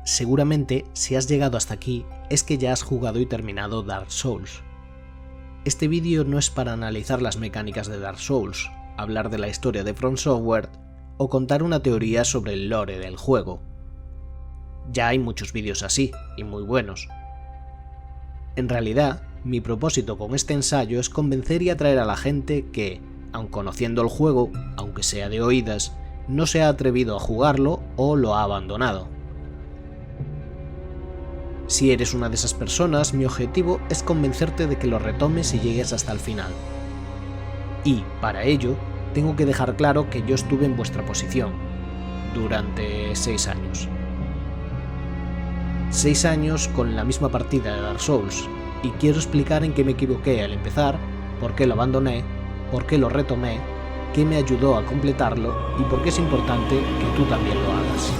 seguramente si has llegado hasta aquí es que ya has jugado y terminado Dark Souls. Este vídeo no es para analizar las mecánicas de Dark Souls, hablar de la historia de From Software o contar una teoría sobre el lore del juego. Ya hay muchos vídeos así, y muy buenos. En realidad, mi propósito con este ensayo es convencer y atraer a la gente que, aun conociendo el juego, aunque sea de oídas, no se ha atrevido a jugarlo o lo ha abandonado. Si eres una de esas personas, mi objetivo es convencerte de que lo retomes y llegues hasta el final. Y, para ello, tengo que dejar claro que yo estuve en vuestra posición, durante 6 años. 6 años con la misma partida de Dark Souls, y quiero explicar en qué me equivoqué al empezar, por qué lo abandoné, por qué lo retomé, qué me ayudó a completarlo y por qué es importante que tú también lo hagas.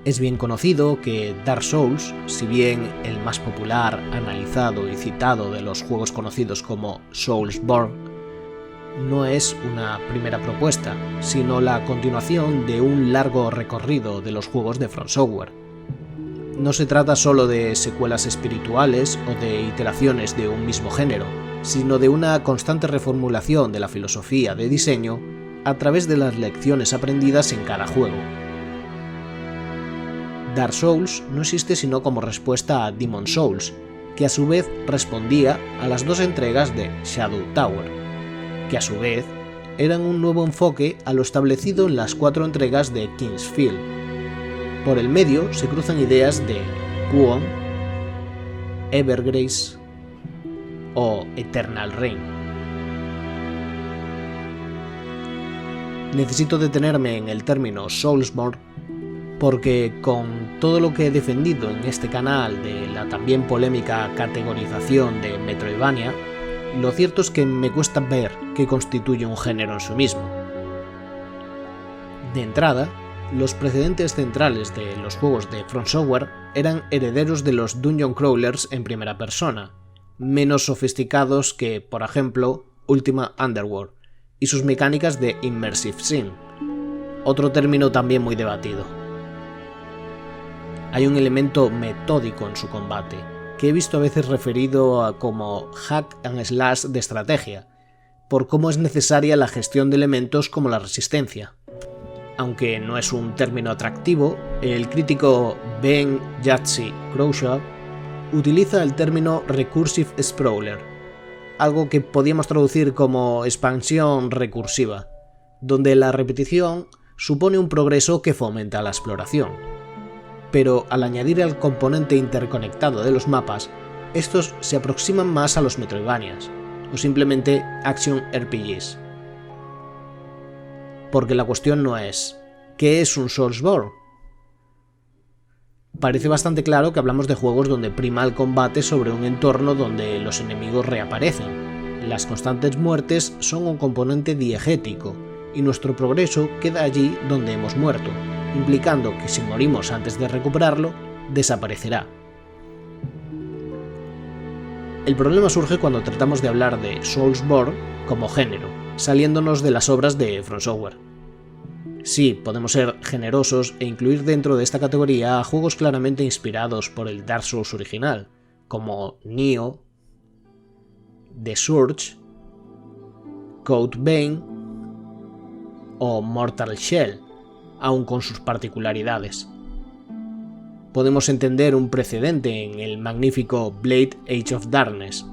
Es bien conocido que Dark Souls, si bien el más popular, analizado y citado de los juegos conocidos como Soulsborne, no es una primera propuesta, sino la continuación de un largo recorrido de los juegos de From Software. No se trata solo de secuelas espirituales o de iteraciones de un mismo género, sino de una constante reformulación de la filosofía de diseño a través de las lecciones aprendidas en cada juego. Dark Souls no existe sino como respuesta a Demon's Souls, que a su vez respondía a las 2 entregas de Shadow Tower, que a su vez eran un nuevo enfoque a lo establecido en las 4 entregas de King's Field. Por el medio se cruzan ideas de Kuon, Evergrace o Eternal Reign. Necesito detenerme en el término Soulsborne porque con todo lo que he defendido en este canal de la también polémica categorización de Metroidvania, lo cierto es que me cuesta ver qué constituye un género en sí mismo. De entrada, los precedentes centrales de los juegos de From Software eran herederos de los dungeon crawlers en primera persona, menos sofisticados que, por ejemplo, Ultima Underworld y sus mecánicas de Immersive Sim, otro término también muy debatido. Hay un elemento metódico en su combate, que he visto a veces referido como hack and slash de estrategia, por cómo es necesaria la gestión de elementos como la resistencia. Aunque no es un término atractivo, el crítico Ben Yatzy Crouchaw utiliza el término Recursive Sprawler, algo que podríamos traducir como expansión recursiva, donde la repetición supone un progreso que fomenta la exploración. Pero al añadir el componente interconectado de los mapas, estos se aproximan más a los Metroidvanias, o simplemente Action RPGs. Porque la cuestión no es ¿qué es un Soulsborne? Parece bastante claro que hablamos de juegos donde prima el combate sobre un entorno donde los enemigos reaparecen. Las constantes muertes son un componente diegético, y nuestro progreso queda allí donde hemos muerto, implicando que si morimos antes de recuperarlo, desaparecerá. El problema surge cuando tratamos de hablar de Soulsborne como género, saliéndonos de las obras de From Software. Sí, podemos ser generosos e incluir dentro de esta categoría a juegos claramente inspirados por el Dark Souls original, como Nioh, The Surge, Code Vein o Mortal Shell, aun con sus particularidades. Podemos entender un precedente en el magnífico Blade Age of Darkness,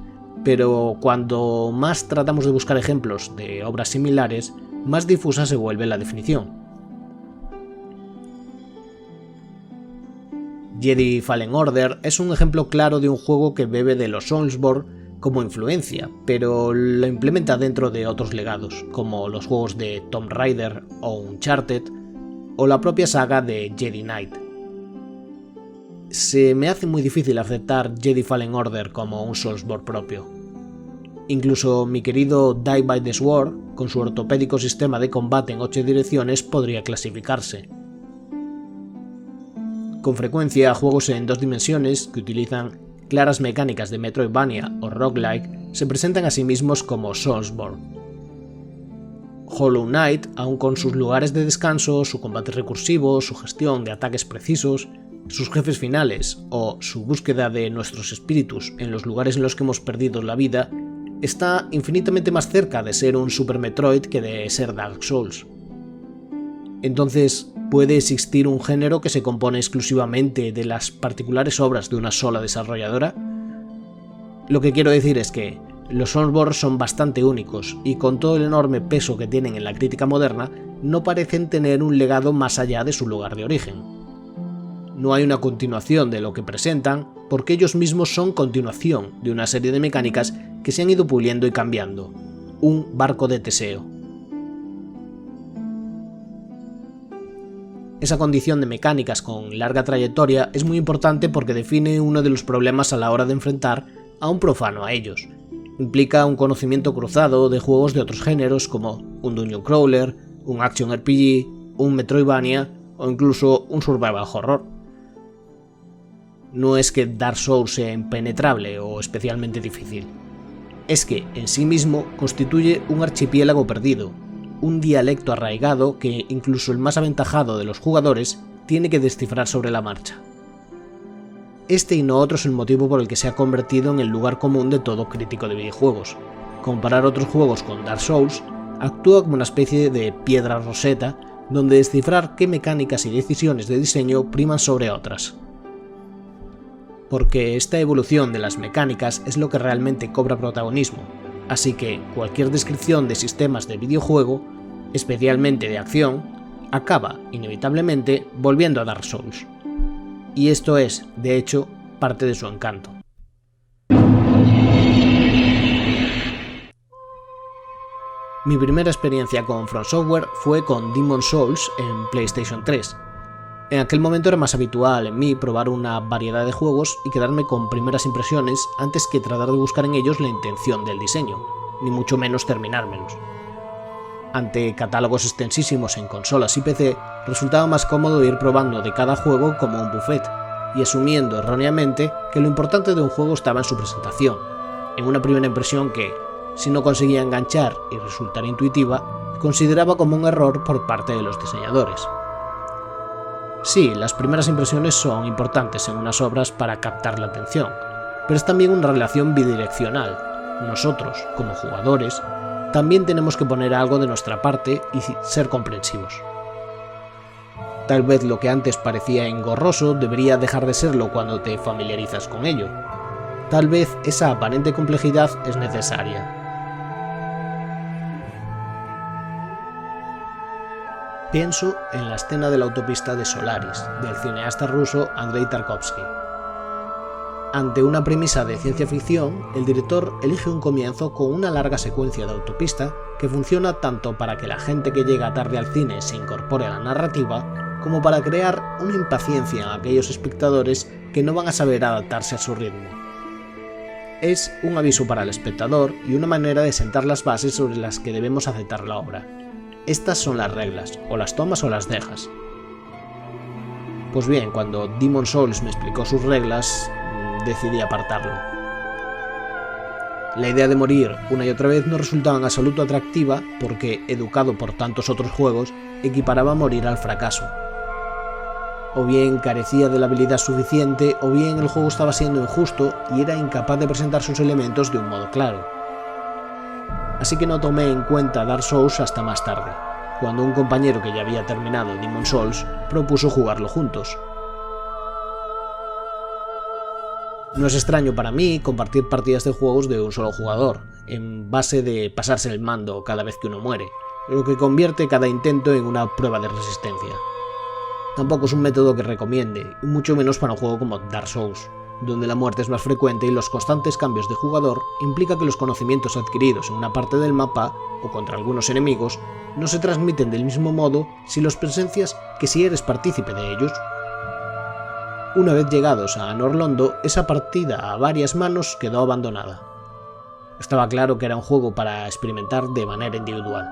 pero cuando más tratamos de buscar ejemplos de obras similares, más difusa se vuelve la definición. Jedi Fallen Order es un ejemplo claro de un juego que bebe de los Soulsborne como influencia, pero lo implementa dentro de otros legados, como los juegos de Tomb Raider o Uncharted, o la propia saga de Jedi Knight. Se me hace muy difícil aceptar Jedi Fallen Order como un Soulsborne propio. Incluso mi querido Die by the Sword, con su ortopédico sistema de combate en 8 direcciones, podría clasificarse. Con frecuencia, juegos en 2 dimensiones que utilizan claras mecánicas de Metroidvania o roguelike se presentan a sí mismos como Soulsborne. Hollow Knight, aun con sus lugares de descanso, su combate recursivo, su gestión de ataques precisos, sus jefes finales o su búsqueda de nuestros espíritus en los lugares en los que hemos perdido la vida, está infinitamente más cerca de ser un Super Metroid que de ser Dark Souls. Entonces, ¿puede existir un género que se compone exclusivamente de las particulares obras de una sola desarrolladora? Lo que quiero decir es que los Soulsborne son bastante únicos y con todo el enorme peso que tienen en la crítica moderna, no parecen tener un legado más allá de su lugar de origen. No hay una continuación de lo que presentan, porque ellos mismos son continuación de una serie de mecánicas que se han ido puliendo y cambiando. Un barco de Teseo. Esa condición de mecánicas con larga trayectoria es muy importante porque define uno de los problemas a la hora de enfrentar a un profano a ellos. Implica un conocimiento cruzado de juegos de otros géneros como un Dungeon Crawler, un Action RPG, un Metroidvania o incluso un Survival Horror. No es que Dark Souls sea impenetrable o especialmente difícil, es que en sí mismo constituye un archipiélago perdido, un dialecto arraigado que incluso el más aventajado de los jugadores tiene que descifrar sobre la marcha. Este y no otro es el motivo por el que se ha convertido en el lugar común de todo crítico de videojuegos. Comparar otros juegos con Dark Souls actúa como una especie de piedra roseta donde descifrar qué mecánicas y decisiones de diseño priman sobre otras. Porque esta evolución de las mecánicas es lo que realmente cobra protagonismo, así que cualquier descripción de sistemas de videojuego, especialmente de acción, acaba, inevitablemente, volviendo a Dark Souls. Y esto es, de hecho, parte de su encanto. Mi primera experiencia con From Software fue con Demon's Souls en PlayStation 3. En aquel momento era más habitual en mí probar una variedad de juegos y quedarme con primeras impresiones antes que tratar de buscar en ellos la intención del diseño, ni mucho menos terminármelos. Ante catálogos extensísimos en consolas y PC, resultaba más cómodo ir probando de cada juego como un buffet, y asumiendo erróneamente que lo importante de un juego estaba en su presentación, en una primera impresión que, si no conseguía enganchar y resultar intuitiva, consideraba como un error por parte de los diseñadores. Sí, las primeras impresiones son importantes en unas obras para captar la atención, pero es también una relación bidireccional. Nosotros, como jugadores, también tenemos que poner algo de nuestra parte y ser comprensivos. Tal vez lo que antes parecía engorroso debería dejar de serlo cuando te familiarizas con ello. Tal vez esa aparente complejidad es necesaria. Pienso en la escena de la autopista de Solaris, del cineasta ruso Andrei Tarkovsky. Ante una premisa de ciencia ficción, el director elige un comienzo con una larga secuencia de autopista que funciona tanto para que la gente que llega tarde al cine se incorpore a la narrativa, como para crear una impaciencia en aquellos espectadores que no van a saber adaptarse a su ritmo. Es un aviso para el espectador y una manera de sentar las bases sobre las que debemos aceptar la obra. Estas son las reglas, o las tomas o las dejas. Pues bien, cuando Demon's Souls me explicó sus reglas, decidí apartarlo. La idea de morir una y otra vez no resultaba en absoluto atractiva porque, educado por tantos otros juegos, equiparaba morir al fracaso. O bien carecía de la habilidad suficiente, o bien el juego estaba siendo injusto y era incapaz de presentar sus elementos de un modo claro. Así que no tomé en cuenta Dark Souls hasta más tarde, cuando un compañero que ya había terminado Demon's Souls propuso jugarlo juntos. No es extraño para mí compartir partidas de juegos de un solo jugador, en base de pasarse el mando cada vez que uno muere, lo que convierte cada intento en una prueba de resistencia. Tampoco es un método que recomiende, y mucho menos para un juego como Dark Souls, donde la muerte es más frecuente y los constantes cambios de jugador implica que los conocimientos adquiridos en una parte del mapa, o contra algunos enemigos, no se transmiten del mismo modo si los presencias que si eres partícipe de ellos. Una vez llegados a Anor Londo, esa partida a varias manos quedó abandonada. Estaba claro que era un juego para experimentar de manera individual.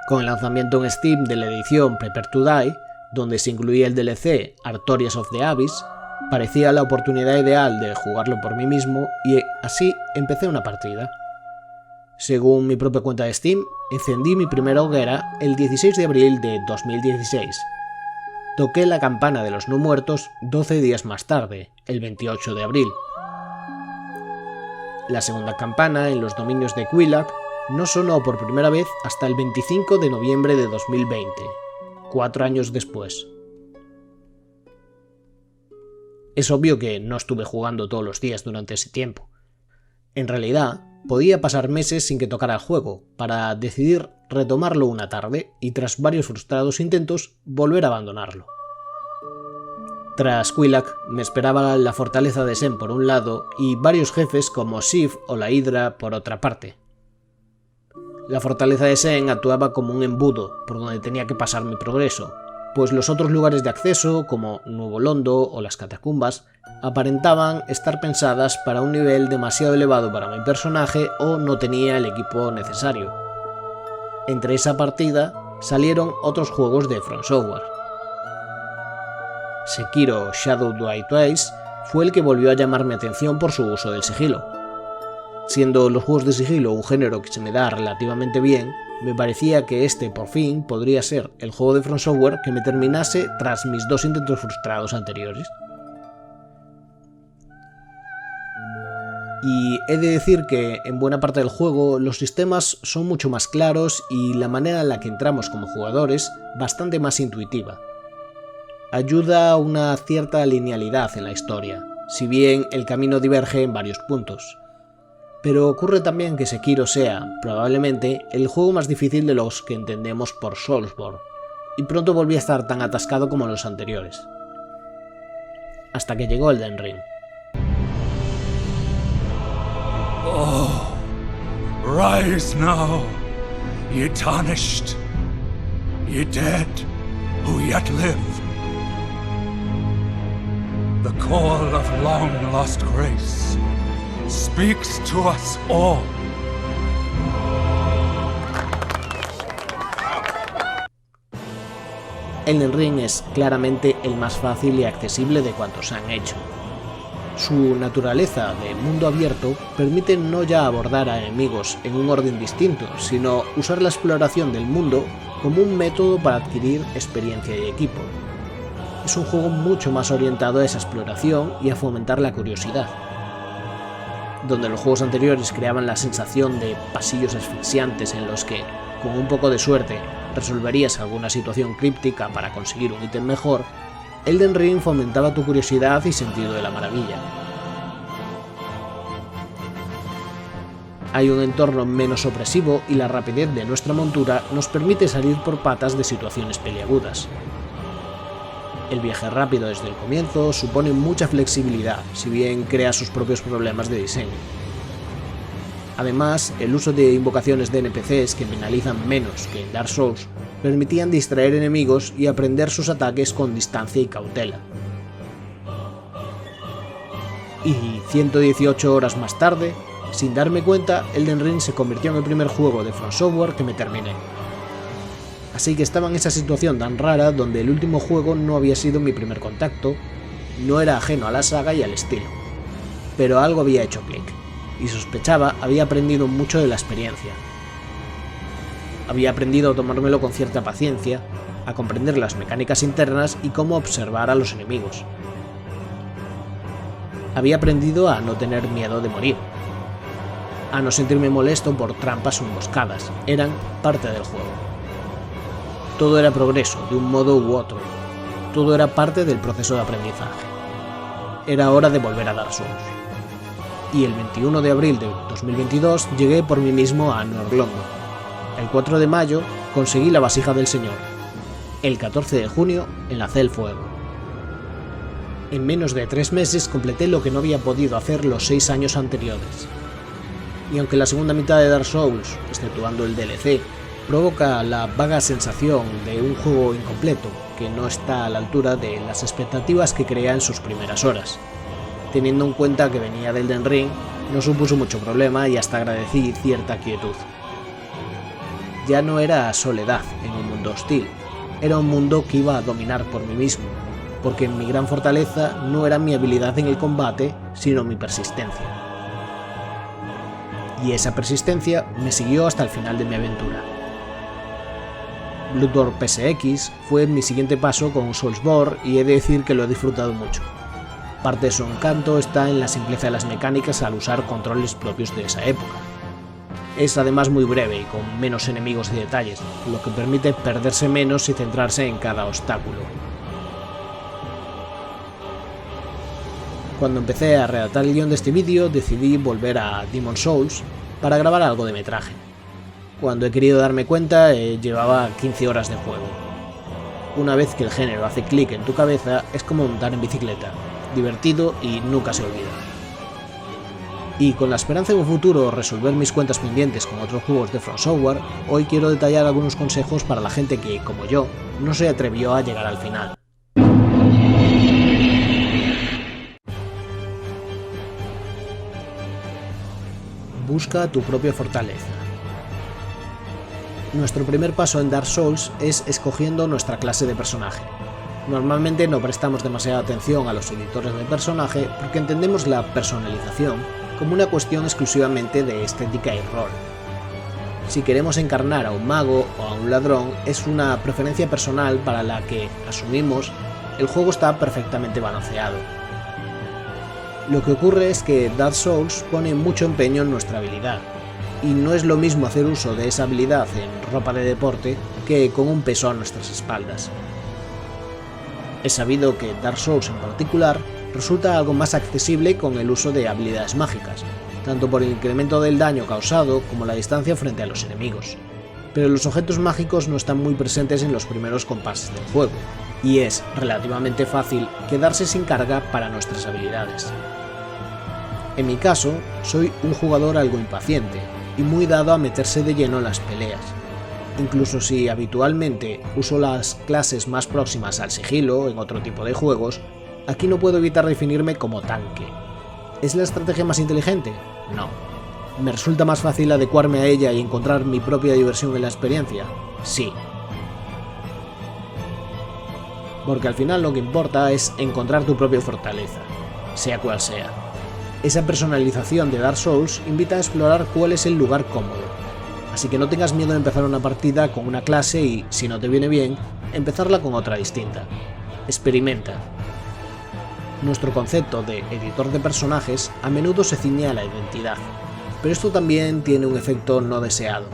Con el lanzamiento en Steam de la edición Prepare to Die, donde se incluía el DLC Artorias of the Abyss, Parecía la oportunidad ideal de jugarlo por mí mismo y así empecé una partida. Según mi propia cuenta de Steam, encendí mi primera hoguera el 16 de abril de 2016. Toqué la campana de los no muertos 12 días más tarde, el 28 de abril. La segunda campana en los dominios de Quilac no sonó por primera vez hasta el 25 de noviembre de 2020, 4 años después. Es obvio que no estuve jugando todos los días durante ese tiempo. En realidad, podía pasar meses sin que tocara el juego, para decidir retomarlo una tarde y tras varios frustrados intentos, volver a abandonarlo. Tras Quilac me esperaba la fortaleza de Sen por un lado y varios jefes como Sif o la Hidra por otra parte. La fortaleza de Sen actuaba como un embudo por donde tenía que pasar mi progreso, pues los otros lugares de acceso, como Nuevo Londo o las catacumbas, aparentaban estar pensadas para un nivel demasiado elevado para mi personaje o no tenía el equipo necesario. Entre esa partida salieron otros juegos de From Software. Sekiro Shadow Die Twice fue el que volvió a llamar mi atención por su uso del sigilo. Siendo los juegos de sigilo un género que se me da relativamente bien, me parecía que este por fin podría ser el juego de From Software que me terminase tras mis 2 intentos frustrados anteriores. Y he de decir que en buena parte del juego los sistemas son mucho más claros y la manera en la que entramos como jugadores bastante más intuitiva. Ayuda a una cierta linealidad en la historia, si bien el camino diverge en varios puntos. Pero ocurre también que Sekiro sea, probablemente, el juego más difícil de los que entendemos por Soulsborne, y pronto volví a estar tan atascado como los anteriores. Hasta que llegó Elden Ring. Oh, rise now, ye tarnished, ye dead who yet live. The call of long-lost grace speaks to us all. Elden Ring es claramente el más fácil y accesible de cuantos han hecho. Su naturaleza de mundo abierto permite no ya abordar a enemigos en un orden distinto, sino usar la exploración del mundo como un método para adquirir experiencia y equipo. Es un juego mucho más orientado a esa exploración y a fomentar la curiosidad. Donde los juegos anteriores creaban la sensación de pasillos asfixiantes en los que, con un poco de suerte, resolverías alguna situación críptica para conseguir un ítem mejor, Elden Ring fomentaba tu curiosidad y sentido de la maravilla. Hay un entorno menos opresivo y la rapidez de nuestra montura nos permite salir por patas de situaciones peliagudas. El viaje rápido desde el comienzo supone mucha flexibilidad, si bien crea sus propios problemas de diseño. Además, el uso de invocaciones de NPCs que penalizan menos que en Dark Souls permitían distraer enemigos y aprender sus ataques con distancia y cautela. Y 118 horas más tarde, sin darme cuenta, Elden Ring se convirtió en el primer juego de From Software que me terminé. Así que estaba en esa situación tan rara donde el último juego no había sido mi primer contacto, no era ajeno a la saga y al estilo. Pero algo había hecho clic, y sospechaba había aprendido mucho de la experiencia. Había aprendido a tomármelo con cierta paciencia, a comprender las mecánicas internas y cómo observar a los enemigos. Había aprendido a no tener miedo de morir, a no sentirme molesto por trampas o emboscadas, eran parte del juego. Todo era progreso, de un modo u otro. Todo era parte del proceso de aprendizaje. Era hora de volver a Dark Souls. Y el 21 de abril de 2022 llegué por mí mismo a Norlondo. El 4 de mayo conseguí la vasija del Señor. El 14 de junio enlacé el fuego. En menos de 3 meses completé lo que no había podido hacer los 6 años anteriores. Y aunque la segunda mitad de Dark Souls, exceptuando el DLC, provoca la vaga sensación de un juego incompleto, que no está a la altura de las expectativas que crea en sus primeras horas. Teniendo en cuenta que venía del Elden Ring, no supuso mucho problema y hasta agradecí cierta quietud. Ya no era soledad en un mundo hostil, era un mundo que iba a dominar por mí mismo, porque mi gran fortaleza no era mi habilidad en el combate, sino mi persistencia. Y esa persistencia me siguió hasta el final de mi aventura. Bloodborne PSX fue mi siguiente paso con Soulsborne y he de decir que lo he disfrutado mucho. Parte de su encanto está en la simpleza de las mecánicas al usar controles propios de esa época. Es además muy breve y con menos enemigos y detalles, lo que permite perderse menos y centrarse en cada obstáculo. Cuando empecé a redactar el guión de este vídeo decidí volver a Demon's Souls para grabar algo de metraje. Cuando he querido darme cuenta llevaba 15 horas de juego. Una vez que el género hace clic en tu cabeza es como montar en bicicleta, divertido y nunca se olvida. Y con la esperanza de un futuro resolver mis cuentas pendientes con otros juegos de From Software, hoy quiero detallar algunos consejos para la gente que, como yo, no se atrevió a llegar al final. Busca tu propia fortaleza. Nuestro primer paso en Dark Souls es escogiendo nuestra clase de personaje. Normalmente no prestamos demasiada atención a los editores de personaje porque entendemos la personalización como una cuestión exclusivamente de estética y rol. Si queremos encarnar a un mago o a un ladrón es una preferencia personal para la que, asumimos, el juego está perfectamente balanceado. Lo que ocurre es que Dark Souls pone mucho empeño en nuestra habilidad, y no es lo mismo hacer uso de esa habilidad en ropa de deporte que con un peso a nuestras espaldas. Es sabido que Dark Souls en particular resulta algo más accesible con el uso de habilidades mágicas, tanto por el incremento del daño causado como la distancia frente a los enemigos. Pero los objetos mágicos no están muy presentes en los primeros compases del juego, y es relativamente fácil quedarse sin carga para nuestras habilidades. En mi caso, soy un jugador algo impaciente, y muy dado a meterse de lleno en las peleas. Incluso si habitualmente uso las clases más próximas al sigilo en otro tipo de juegos, aquí no puedo evitar definirme como tanque. ¿Es la estrategia más inteligente? No. ¿Me resulta más fácil adecuarme a ella y encontrar mi propia diversión en la experiencia? Sí. Porque al final lo que importa es encontrar tu propia fortaleza, sea cual sea. Esa personalización de Dark Souls invita a explorar cuál es el lugar cómodo, así que no tengas miedo de empezar una partida con una clase y, si no te viene bien, empezarla con otra distinta. Experimenta. Nuestro concepto de editor de personajes a menudo se ciñe a la identidad, pero esto también tiene un efecto no deseado.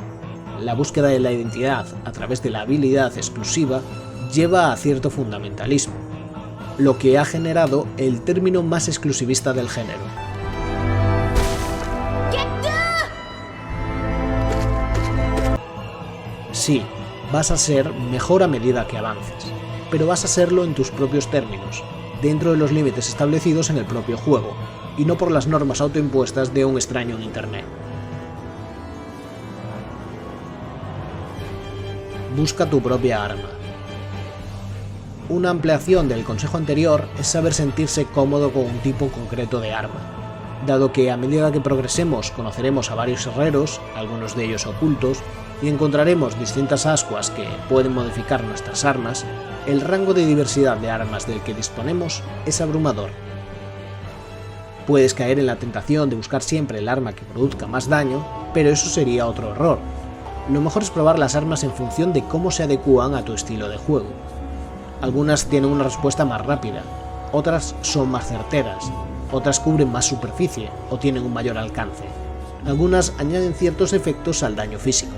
La búsqueda de la identidad a través de la habilidad exclusiva lleva a cierto fundamentalismo, lo que ha generado el término más exclusivista del género. Sí, vas a ser mejor a medida que avances, pero vas a serlo en tus propios términos, dentro de los límites establecidos en el propio juego, y no por las normas autoimpuestas de un extraño en internet. Busca tu propia arma. Una ampliación del consejo anterior es saber sentirse cómodo con un tipo concreto de arma, dado que a medida que progresemos conoceremos a varios herreros, algunos de ellos ocultos, y encontraremos distintas ascuas que pueden modificar nuestras armas, el rango de diversidad de armas del que disponemos es abrumador. Puedes caer en la tentación de buscar siempre el arma que produzca más daño, pero eso sería otro error. Lo mejor es probar las armas en función de cómo se adecúan a tu estilo de juego. Algunas tienen una respuesta más rápida, otras son más certeras, otras cubren más superficie o tienen un mayor alcance. Algunas añaden ciertos efectos al daño físico.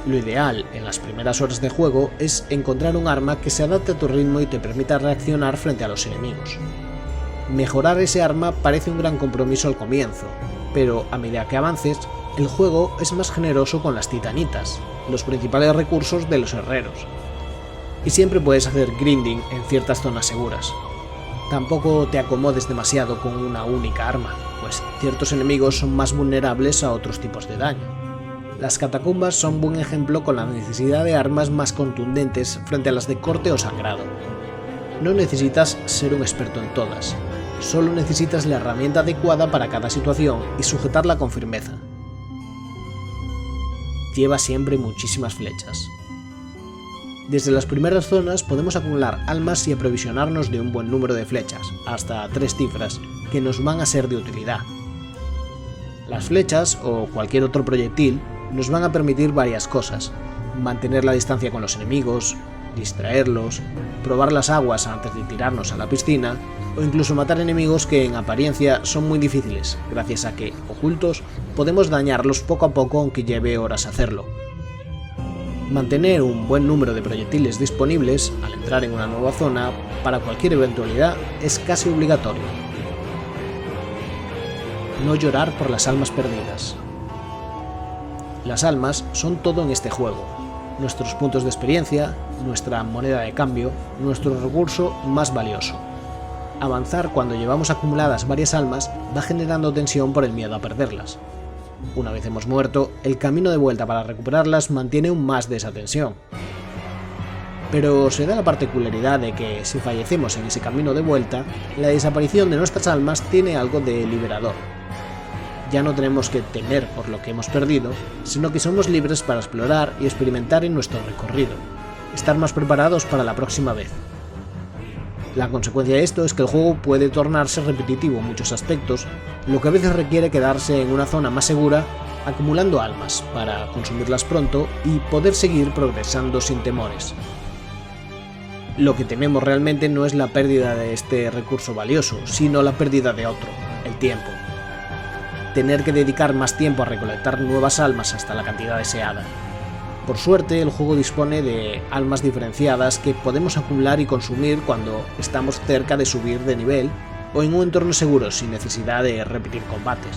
Lo ideal en las primeras horas de juego es encontrar un arma que se adapte a tu ritmo y te permita reaccionar frente a los enemigos. Mejorar ese arma parece un gran compromiso al comienzo, pero a medida que avances, el juego es más generoso con las titanitas, los principales recursos de los herreros. Y siempre puedes hacer grinding en ciertas zonas seguras. Tampoco te acomodes demasiado con una única arma, pues ciertos enemigos son más vulnerables a otros tipos de daño. Las catacumbas son un buen ejemplo con la necesidad de armas más contundentes frente a las de corte o sangrado. No necesitas ser un experto en todas, solo necesitas la herramienta adecuada para cada situación y sujetarla con firmeza. Lleva siempre muchísimas flechas. Desde las primeras zonas podemos acumular almas y aprovisionarnos de un buen número de flechas, hasta 3 cifras, que nos van a ser de utilidad. Las flechas, o cualquier otro proyectil, nos van a permitir varias cosas: mantener la distancia con los enemigos, distraerlos, probar las aguas antes de tirarnos a la piscina, o incluso matar enemigos que en apariencia son muy difíciles, gracias a que, ocultos, podemos dañarlos poco a poco aunque lleve horas hacerlo. Mantener un buen número de proyectiles disponibles al entrar en una nueva zona para cualquier eventualidad es casi obligatorio. No llorar por las almas perdidas. Las almas son todo en este juego: nuestros puntos de experiencia, nuestra moneda de cambio, nuestro recurso más valioso. Avanzar cuando llevamos acumuladas varias almas va generando tensión por el miedo a perderlas. Una vez hemos muerto, el camino de vuelta para recuperarlas mantiene aún más de esa tensión. Pero se da la particularidad de que si fallecemos en ese camino de vuelta, la desaparición de nuestras almas tiene algo de liberador. Ya no tenemos que temer por lo que hemos perdido, sino que somos libres para explorar y experimentar en nuestro recorrido, estar más preparados para la próxima vez. La consecuencia de esto es que el juego puede tornarse repetitivo en muchos aspectos, lo que a veces requiere quedarse en una zona más segura, acumulando almas para consumirlas pronto y poder seguir progresando sin temores. Lo que tememos realmente no es la pérdida de este recurso valioso, sino la pérdida de otro: el tiempo. Tener que dedicar más tiempo a recolectar nuevas almas hasta la cantidad deseada. Por suerte, el juego dispone de almas diferenciadas que podemos acumular y consumir cuando estamos cerca de subir de nivel o en un entorno seguro sin necesidad de repetir combates.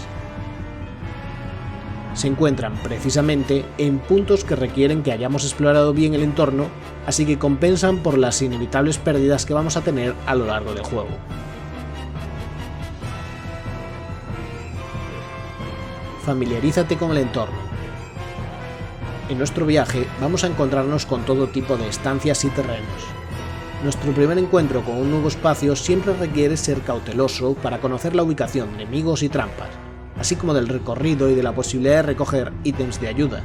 Se encuentran precisamente en puntos que requieren que hayamos explorado bien el entorno, así que compensan por las inevitables pérdidas que vamos a tener a lo largo del juego. Familiarízate con el entorno. En nuestro viaje vamos a encontrarnos con todo tipo de estancias y terrenos. Nuestro primer encuentro con un nuevo espacio siempre requiere ser cauteloso para conocer la ubicación de enemigos y trampas, así como del recorrido y de la posibilidad de recoger ítems de ayuda.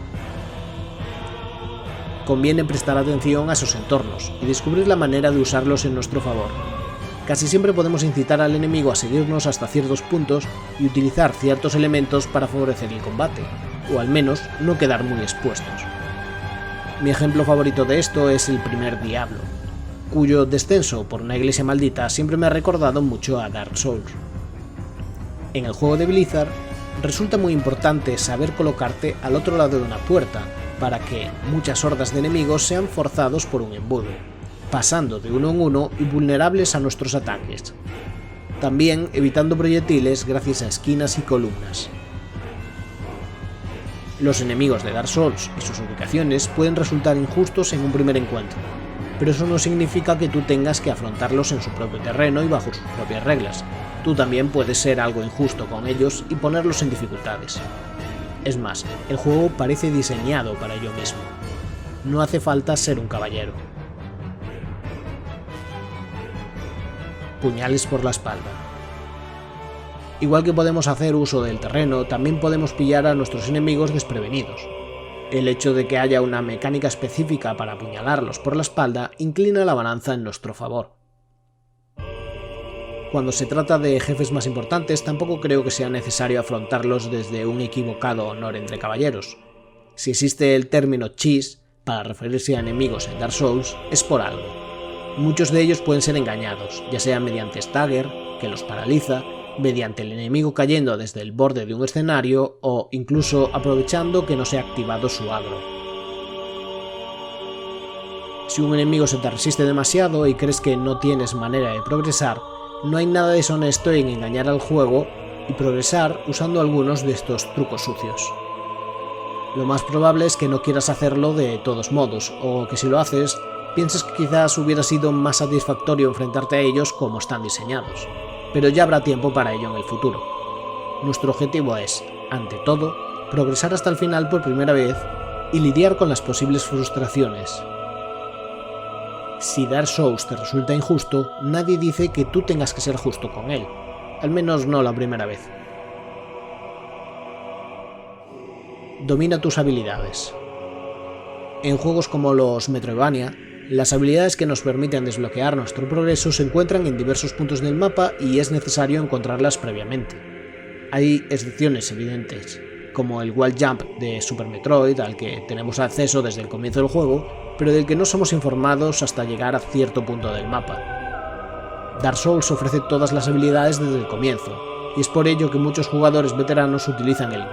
Conviene prestar atención a esos entornos y descubrir la manera de usarlos en nuestro favor. Casi siempre podemos incitar al enemigo a seguirnos hasta ciertos puntos y utilizar ciertos elementos para favorecer el combate, o al menos no quedar muy expuestos. Mi ejemplo favorito de esto es el primer Diablo, cuyo descenso por una iglesia maldita siempre me ha recordado mucho a Dark Souls. En el juego de Blizzard resulta muy importante saber colocarte al otro lado de una puerta para que muchas hordas de enemigos sean forzados por un embudo, pasando de uno en uno y vulnerables a nuestros ataques. También evitando proyectiles gracias a esquinas y columnas. Los enemigos de Dark Souls y sus ubicaciones pueden resultar injustos en un primer encuentro, pero eso no significa que tú tengas que afrontarlos en su propio terreno y bajo sus propias reglas. Tú también puedes ser algo injusto con ellos y ponerlos en dificultades. Es más, el juego parece diseñado para ello mismo. No hace falta ser un caballero. Puñales por la espalda. Igual que podemos hacer uso del terreno, también podemos pillar a nuestros enemigos desprevenidos. El hecho de que haya una mecánica específica para apuñalarlos por la espalda inclina la balanza en nuestro favor. Cuando se trata de jefes más importantes, tampoco creo que sea necesario afrontarlos desde un equivocado honor entre caballeros. Si existe el término cheese para referirse a enemigos en Dark Souls, es por algo. Muchos de ellos pueden ser engañados, ya sea mediante stagger, que los paraliza, mediante el enemigo cayendo desde el borde de un escenario o incluso aprovechando que no se ha activado su agro. Si un enemigo se te resiste demasiado y crees que no tienes manera de progresar, no hay nada deshonesto en engañar al juego y progresar usando algunos de estos trucos sucios. Lo más probable es que no quieras hacerlo de todos modos, o que si lo haces, pienses que quizás hubiera sido más satisfactorio enfrentarte a ellos como están diseñados. Pero ya habrá tiempo para ello en el futuro. Nuestro objetivo es, ante todo, progresar hasta el final por primera vez y lidiar con las posibles frustraciones. Si Dark Souls te resulta injusto, nadie dice que tú tengas que ser justo con él, al menos no la primera vez. Domina tus habilidades. En juegos como los Metroidvania, Las habilidades que nos permiten desbloquear nuestro progreso se encuentran en diversos puntos del mapa y es necesario encontrarlas previamente. Hay excepciones evidentes, como el Wall Jump de Super Metroid, al que tenemos acceso desde el comienzo del juego, pero del que no somos informados hasta llegar a cierto punto del mapa. Dark Souls ofrece todas las habilidades desde el comienzo, y es por ello que muchos jugadores veteranos utilizan el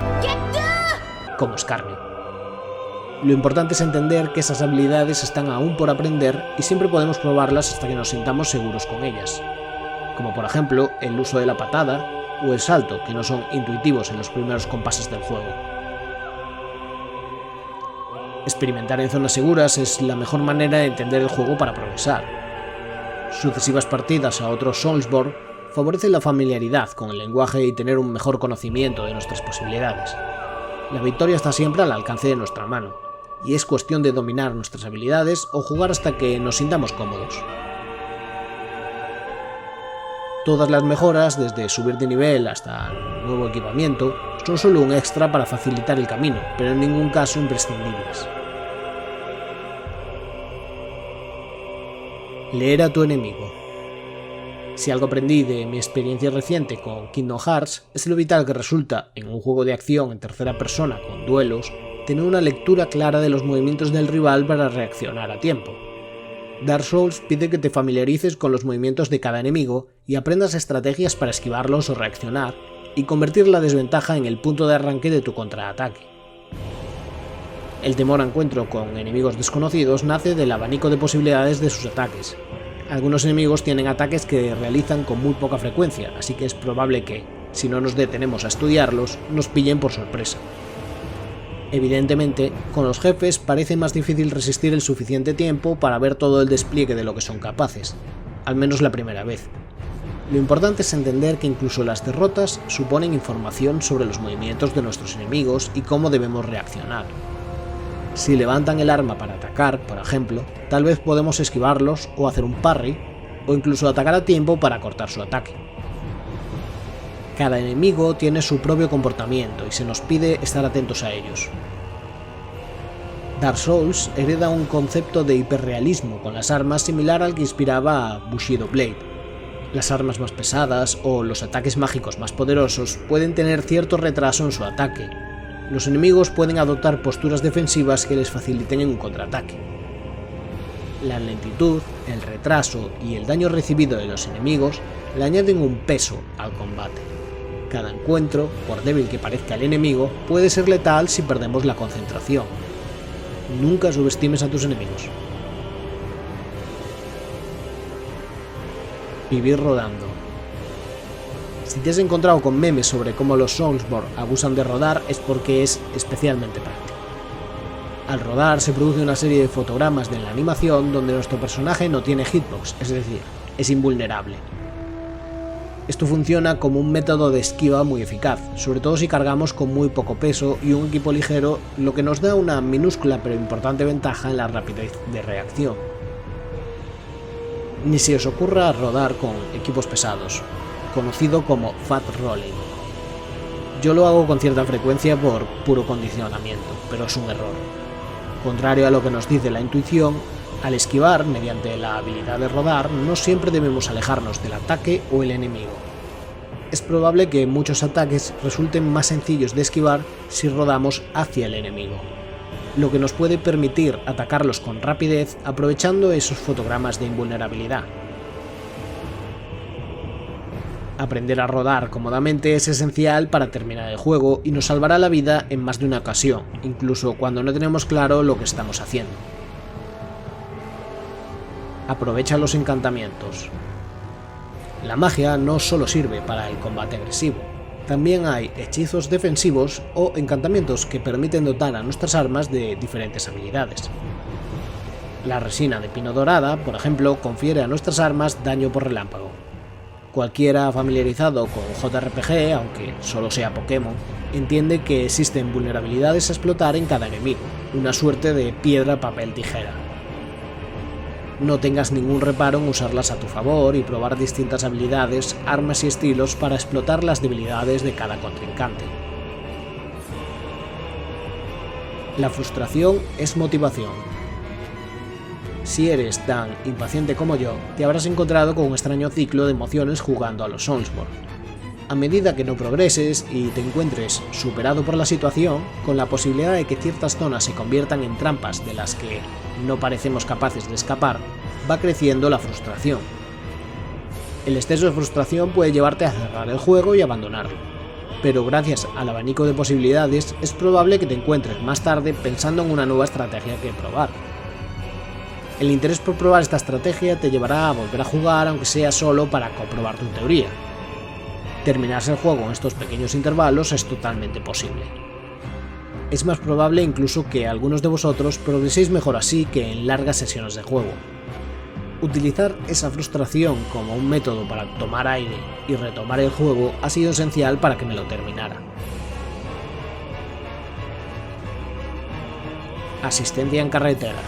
como escarnio. Lo importante es entender que esas habilidades están aún por aprender y siempre podemos probarlas hasta que nos sintamos seguros con ellas, como por ejemplo el uso de la patada o el salto, que no son intuitivos en los primeros compases del juego. Experimentar en zonas seguras es la mejor manera de entender el juego para progresar. Sucesivas partidas a otros Soulsborne favorecen la familiaridad con el lenguaje y tener un mejor conocimiento de nuestras posibilidades. La victoria está siempre al alcance de nuestra mano, y es cuestión de dominar nuestras habilidades o jugar hasta que nos sintamos cómodos. Todas las mejoras, desde subir de nivel hasta el nuevo equipamiento, son solo un extra para facilitar el camino, pero en ningún caso imprescindibles. Leer a tu enemigo. Si algo aprendí de mi experiencia reciente con Kingdom Hearts es lo vital que resulta, en un juego de acción en tercera persona con duelos, tener una lectura clara de los movimientos del rival para reaccionar a tiempo. Dark Souls pide que te familiarices con los movimientos de cada enemigo y aprendas estrategias para esquivarlos o reaccionar, y convertir la desventaja en el punto de arranque de tu contraataque. El temor a encuentro con enemigos desconocidos nace del abanico de posibilidades de sus ataques. Algunos enemigos tienen ataques que realizan con muy poca frecuencia, así que es probable que, si no nos detenemos a estudiarlos, nos pillen por sorpresa. Evidentemente, con los jefes parece más difícil resistir el suficiente tiempo para ver todo el despliegue de lo que son capaces, al menos la primera vez. Lo importante es entender que incluso las derrotas suponen información sobre los movimientos de nuestros enemigos y cómo debemos reaccionar. Si levantan el arma para atacar, por ejemplo, tal vez podemos esquivarlos o hacer un parry, o incluso atacar a tiempo para cortar su ataque. Cada enemigo tiene su propio comportamiento y se nos pide estar atentos a ellos. Dark Souls hereda un concepto de hiperrealismo con las armas similar al que inspiraba a Bushido Blade. Las armas más pesadas o los ataques mágicos más poderosos pueden tener cierto retraso en su ataque. Los enemigos pueden adoptar posturas defensivas que les faciliten un contraataque. La lentitud, el retraso y el daño recibido de los enemigos le añaden un peso al combate. Cada encuentro, por débil que parezca el enemigo, puede ser letal si perdemos la concentración. Nunca subestimes a tus enemigos. Vivir rodando. Si te has encontrado con memes sobre cómo los Soulsborne abusan de rodar, es porque es especialmente práctico. Al rodar se produce una serie de fotogramas de la animación donde nuestro personaje no tiene hitbox, es decir, es invulnerable. Esto funciona como un método de esquiva muy eficaz, sobre todo si cargamos con muy poco peso y un equipo ligero, lo que nos da una minúscula pero importante ventaja en la rapidez de reacción. Ni se os ocurra rodar con equipos pesados, conocido como fat rolling. Yo lo hago con cierta frecuencia por puro condicionamiento, pero es un error. Contrario a lo que nos dice la intuición, al esquivar mediante la habilidad de rodar, no siempre debemos alejarnos del ataque o el enemigo. Es probable que muchos ataques resulten más sencillos de esquivar si rodamos hacia el enemigo, lo que nos puede permitir atacarlos con rapidez aprovechando esos fotogramas de invulnerabilidad. Aprender a rodar cómodamente es esencial para terminar el juego y nos salvará la vida en más de una ocasión, incluso cuando no tenemos claro lo que estamos haciendo. Aprovecha los encantamientos. La magia no solo sirve para el combate agresivo, también hay hechizos defensivos o encantamientos que permiten dotar a nuestras armas de diferentes habilidades. La resina de pino dorada, por ejemplo, confiere a nuestras armas daño por relámpago. Cualquiera familiarizado con JRPG, aunque solo sea Pokémon, entiende que existen vulnerabilidades a explotar en cada enemigo, una suerte de piedra, papel, tijera. No tengas ningún reparo en usarlas a tu favor y probar distintas habilidades, armas y estilos para explotar las debilidades de cada contrincante. La frustración es motivación. Si eres tan impaciente como yo, te habrás encontrado con un extraño ciclo de emociones jugando a los Soulsborne. A medida que no progreses y te encuentres superado por la situación, con la posibilidad de que ciertas zonas se conviertan en trampas de las que no parecemos capaces de escapar, va creciendo la frustración. El exceso de frustración puede llevarte a cerrar el juego y abandonarlo, pero gracias al abanico de posibilidades es probable que te encuentres más tarde pensando en una nueva estrategia que probar. El interés por probar esta estrategia te llevará a volver a jugar, aunque sea solo para comprobar tu teoría. Terminarse el juego en estos pequeños intervalos es totalmente posible. Es más probable incluso que algunos de vosotros progreséis mejor así que en largas sesiones de juego. Utilizar esa frustración como un método para tomar aire y retomar el juego ha sido esencial para que me lo terminara. Asistencia en carretera.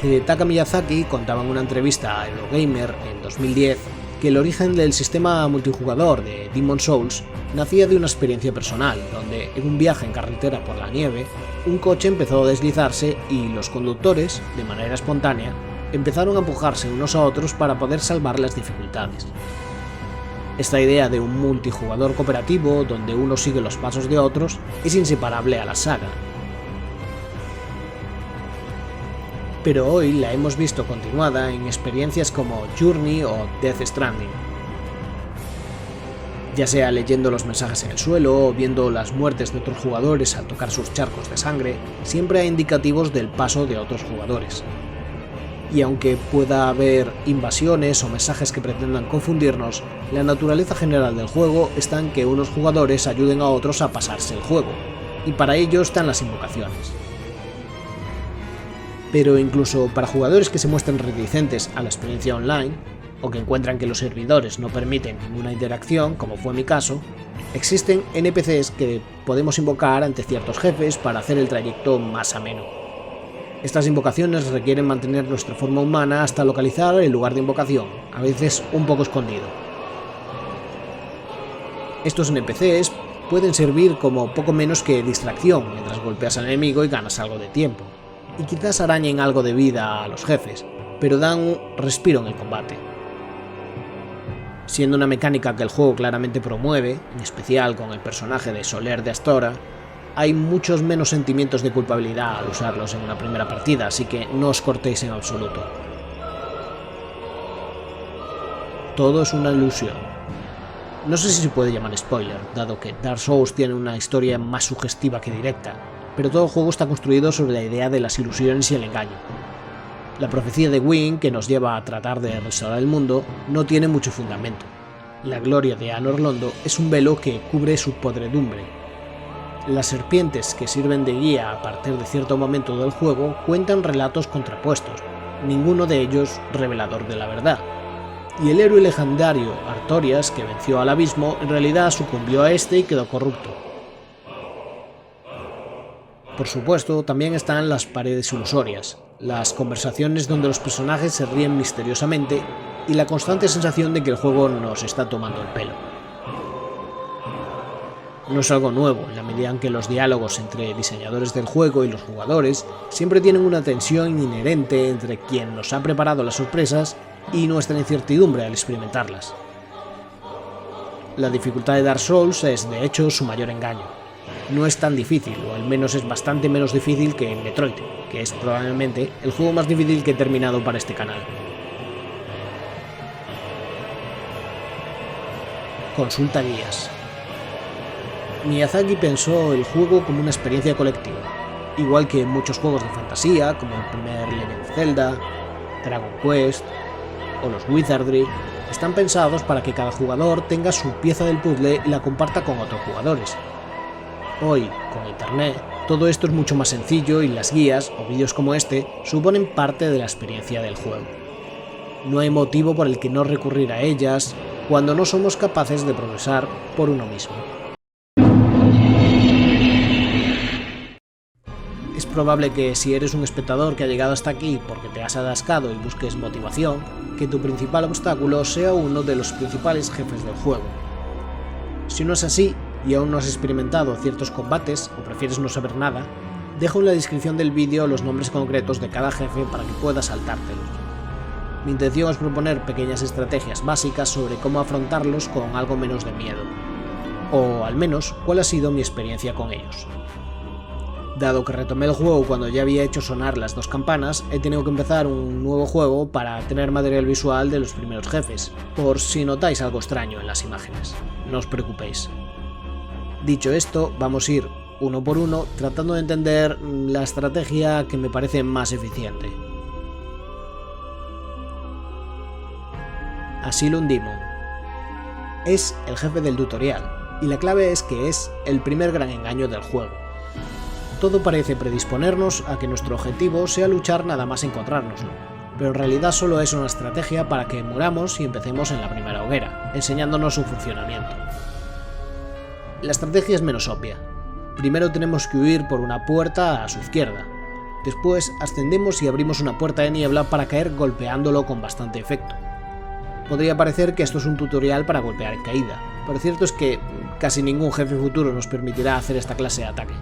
Hidetaka Miyazaki contaba en una entrevista a Eurogamer en 2010 que el origen del sistema multijugador de Demon's Souls nacía de una experiencia personal, donde en un viaje en carretera por la nieve, un coche empezó a deslizarse y los conductores, de manera espontánea, empezaron a empujarse unos a otros para poder salvar las dificultades. Esta idea de un multijugador cooperativo, donde uno sigue los pasos de otros, es inseparable a la saga. Pero hoy la hemos visto continuada en experiencias como Journey o Death Stranding. Ya sea leyendo los mensajes en el suelo o viendo las muertes de otros jugadores al tocar sus charcos de sangre, siempre hay indicativos del paso de otros jugadores. Y aunque pueda haber invasiones o mensajes que pretendan confundirnos, la naturaleza general del juego está en que unos jugadores ayuden a otros a pasarse el juego, y para ello están las invocaciones. Pero incluso para jugadores que se muestren reticentes a la experiencia online, o que encuentran que los servidores no permiten ninguna interacción, como fue mi caso, existen NPCs que podemos invocar ante ciertos jefes para hacer el trayecto más ameno. Estas invocaciones requieren mantener nuestra forma humana hasta localizar el lugar de invocación, a veces un poco escondido. Estos NPCs pueden servir como poco menos que distracción mientras golpeas al enemigo y ganas algo de tiempo, y quizás arañen algo de vida a los jefes, pero dan un respiro en el combate. Siendo una mecánica que el juego claramente promueve, en especial con el personaje de Soler de Astora, hay muchos menos sentimientos de culpabilidad al usarlos en una primera partida, así que no os cortéis en absoluto. Todo es una ilusión. No sé si se puede llamar spoiler, dado que Dark Souls tiene una historia más sugestiva que directa, pero todo el juego está construido sobre la idea de las ilusiones y el engaño. La profecía de Gwyn, que nos lleva a tratar de restaurar el mundo, no tiene mucho fundamento. La gloria de Anor Londo es un velo que cubre su podredumbre. Las serpientes que sirven de guía a partir de cierto momento del juego cuentan relatos contrapuestos, ninguno de ellos revelador de la verdad. Y el héroe legendario Artorias, que venció al abismo, en realidad sucumbió a este y quedó corrupto. Por supuesto, también están las paredes ilusorias, las conversaciones donde los personajes se ríen misteriosamente y la constante sensación de que el juego nos está tomando el pelo. No es algo nuevo, en la medida en que los diálogos entre diseñadores del juego y los jugadores siempre tienen una tensión inherente entre quien nos ha preparado las sorpresas y nuestra incertidumbre al experimentarlas. La dificultad de Dark Souls es, de hecho, su mayor engaño. No es tan difícil, o al menos es bastante menos difícil que en Metroid, que es probablemente el juego más difícil que he terminado para este canal. Consulta guías. Miyazaki pensó el juego como una experiencia colectiva, igual que muchos juegos de fantasía, como el primer Legend of Zelda, Dragon Quest o los Wizardry, están pensados para que cada jugador tenga su pieza del puzzle y la comparta con otros jugadores. Hoy, con internet, todo esto es mucho más sencillo y las guías, o vídeos como este, suponen parte de la experiencia del juego. No hay motivo por el que no recurrir a ellas cuando no somos capaces de progresar por uno mismo. Es probable que si eres un espectador que ha llegado hasta aquí porque te has atascado y busques motivación, que tu principal obstáculo sea uno de los principales jefes del juego. Si no es así, y aún no has experimentado ciertos combates o prefieres no saber nada, Dejo en la descripción del vídeo los nombres concretos de cada jefe para que puedas saltártelos. Mi intención es proponer pequeñas estrategias básicas sobre cómo afrontarlos con algo menos de miedo, o al menos cuál ha sido mi experiencia con ellos. Dado que retomé el juego cuando ya había hecho sonar las 2 campanas, he tenido que empezar un nuevo juego para tener material visual de los primeros jefes, por si notáis algo extraño en las imágenes. No os preocupéis. Dicho esto, vamos a ir uno por uno tratando de entender la estrategia que me parece más eficiente. Asylum Demon. Es el jefe del tutorial, y la clave es que es el primer gran engaño del juego. Todo parece predisponernos a que nuestro objetivo sea luchar nada más encontrárnoslo, pero en realidad solo es una estrategia para que muramos y empecemos en la primera hoguera, enseñándonos su funcionamiento. La estrategia es menos obvia. Primero tenemos que huir por una puerta a su izquierda. Después ascendemos y abrimos una puerta de niebla para caer golpeándolo con bastante efecto. Podría parecer que esto es un tutorial para golpear en caída, pero cierto es que casi ningún jefe futuro nos permitirá hacer esta clase de ataque.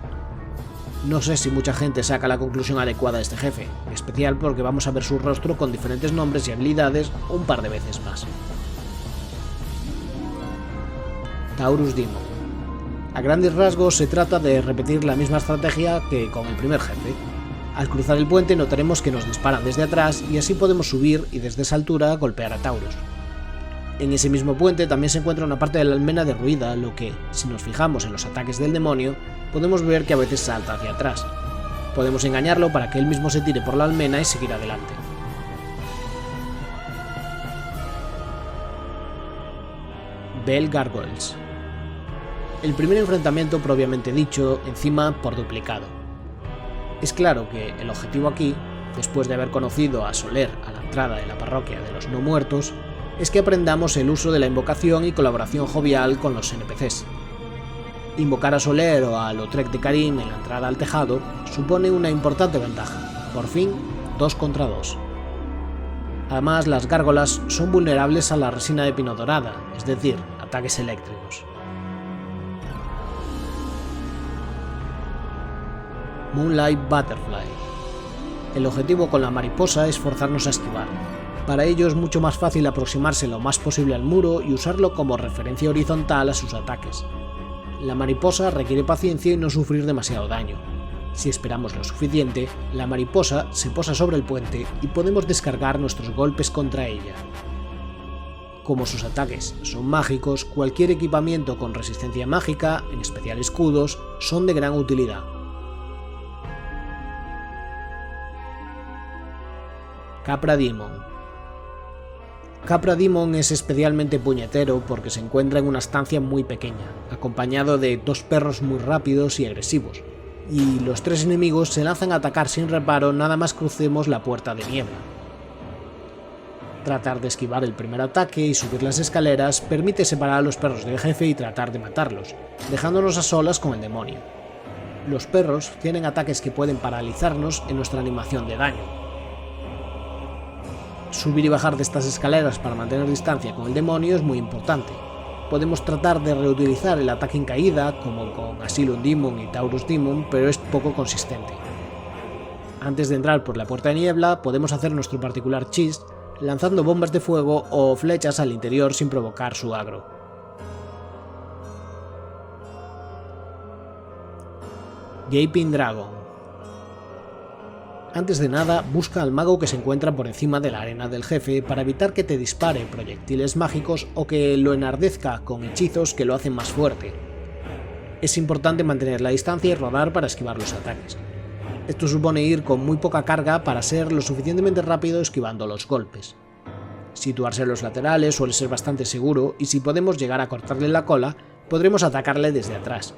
No sé si mucha gente saca la conclusión adecuada de este jefe, en especial porque vamos a ver su rostro con diferentes nombres y habilidades un par de veces más. Taurus Demon. A grandes rasgos se trata de repetir la misma estrategia que con el primer jefe. Al cruzar el puente notaremos que nos disparan desde atrás y así podemos subir y desde esa altura golpear a Taurus. En ese mismo puente también se encuentra una parte de la almena derruida, lo que, si nos fijamos en los ataques del demonio, podemos ver que a veces salta hacia atrás. Podemos engañarlo para que él mismo se tire por la almena y seguir adelante. Bell Gargoyles. El primer enfrentamiento propiamente dicho, encima por duplicado. Es claro que el objetivo aquí, después de haber conocido a Soler a la entrada de la parroquia de los no muertos, es que aprendamos el uso de la invocación y colaboración jovial con los NPCs. Invocar a Soler o a Lautrec de Carim en la entrada al tejado supone una importante ventaja, por fin 2 contra 2. Además, las gárgolas son vulnerables a la resina de pino dorada, es decir, ataques eléctricos. Moonlight Butterfly. El objetivo con la mariposa es forzarnos a esquivar. Para ello es mucho más fácil aproximarse lo más posible al muro y usarlo como referencia horizontal a sus ataques. La mariposa requiere paciencia y no sufrir demasiado daño. Si esperamos lo suficiente, la mariposa se posa sobre el puente y podemos descargar nuestros golpes contra ella. Como sus ataques son mágicos, cualquier equipamiento con resistencia mágica, en especial escudos, son de gran utilidad. Capra Demon. Capra Demon es especialmente puñetero porque se encuentra en una estancia muy pequeña, acompañado de 2 perros muy rápidos y agresivos, y los 3 enemigos se lanzan a atacar sin reparo nada más crucemos la puerta de niebla. Tratar de esquivar el primer ataque y subir las escaleras permite separar a los perros del jefe y tratar de matarlos, dejándonos a solas con el demonio. Los perros tienen ataques que pueden paralizarnos en nuestra animación de daño. Subir y bajar de estas escaleras para mantener distancia con el demonio es muy importante. Podemos tratar de reutilizar el ataque en caída, como con Asylum Demon y Taurus Demon, pero es poco consistente. Antes de entrar por la puerta de niebla, podemos hacer nuestro particular chist, lanzando bombas de fuego o flechas al interior sin provocar su agro. Gaping Dragon. Antes de nada, busca al mago que se encuentra por encima de la arena del jefe para evitar que te dispare proyectiles mágicos o que lo enardezca con hechizos que lo hacen más fuerte. Es importante mantener la distancia y rodar para esquivar los ataques. Esto supone ir con muy poca carga para ser lo suficientemente rápido esquivando los golpes. Situarse en los laterales suele ser bastante seguro y si podemos llegar a cortarle la cola, podremos atacarle desde atrás.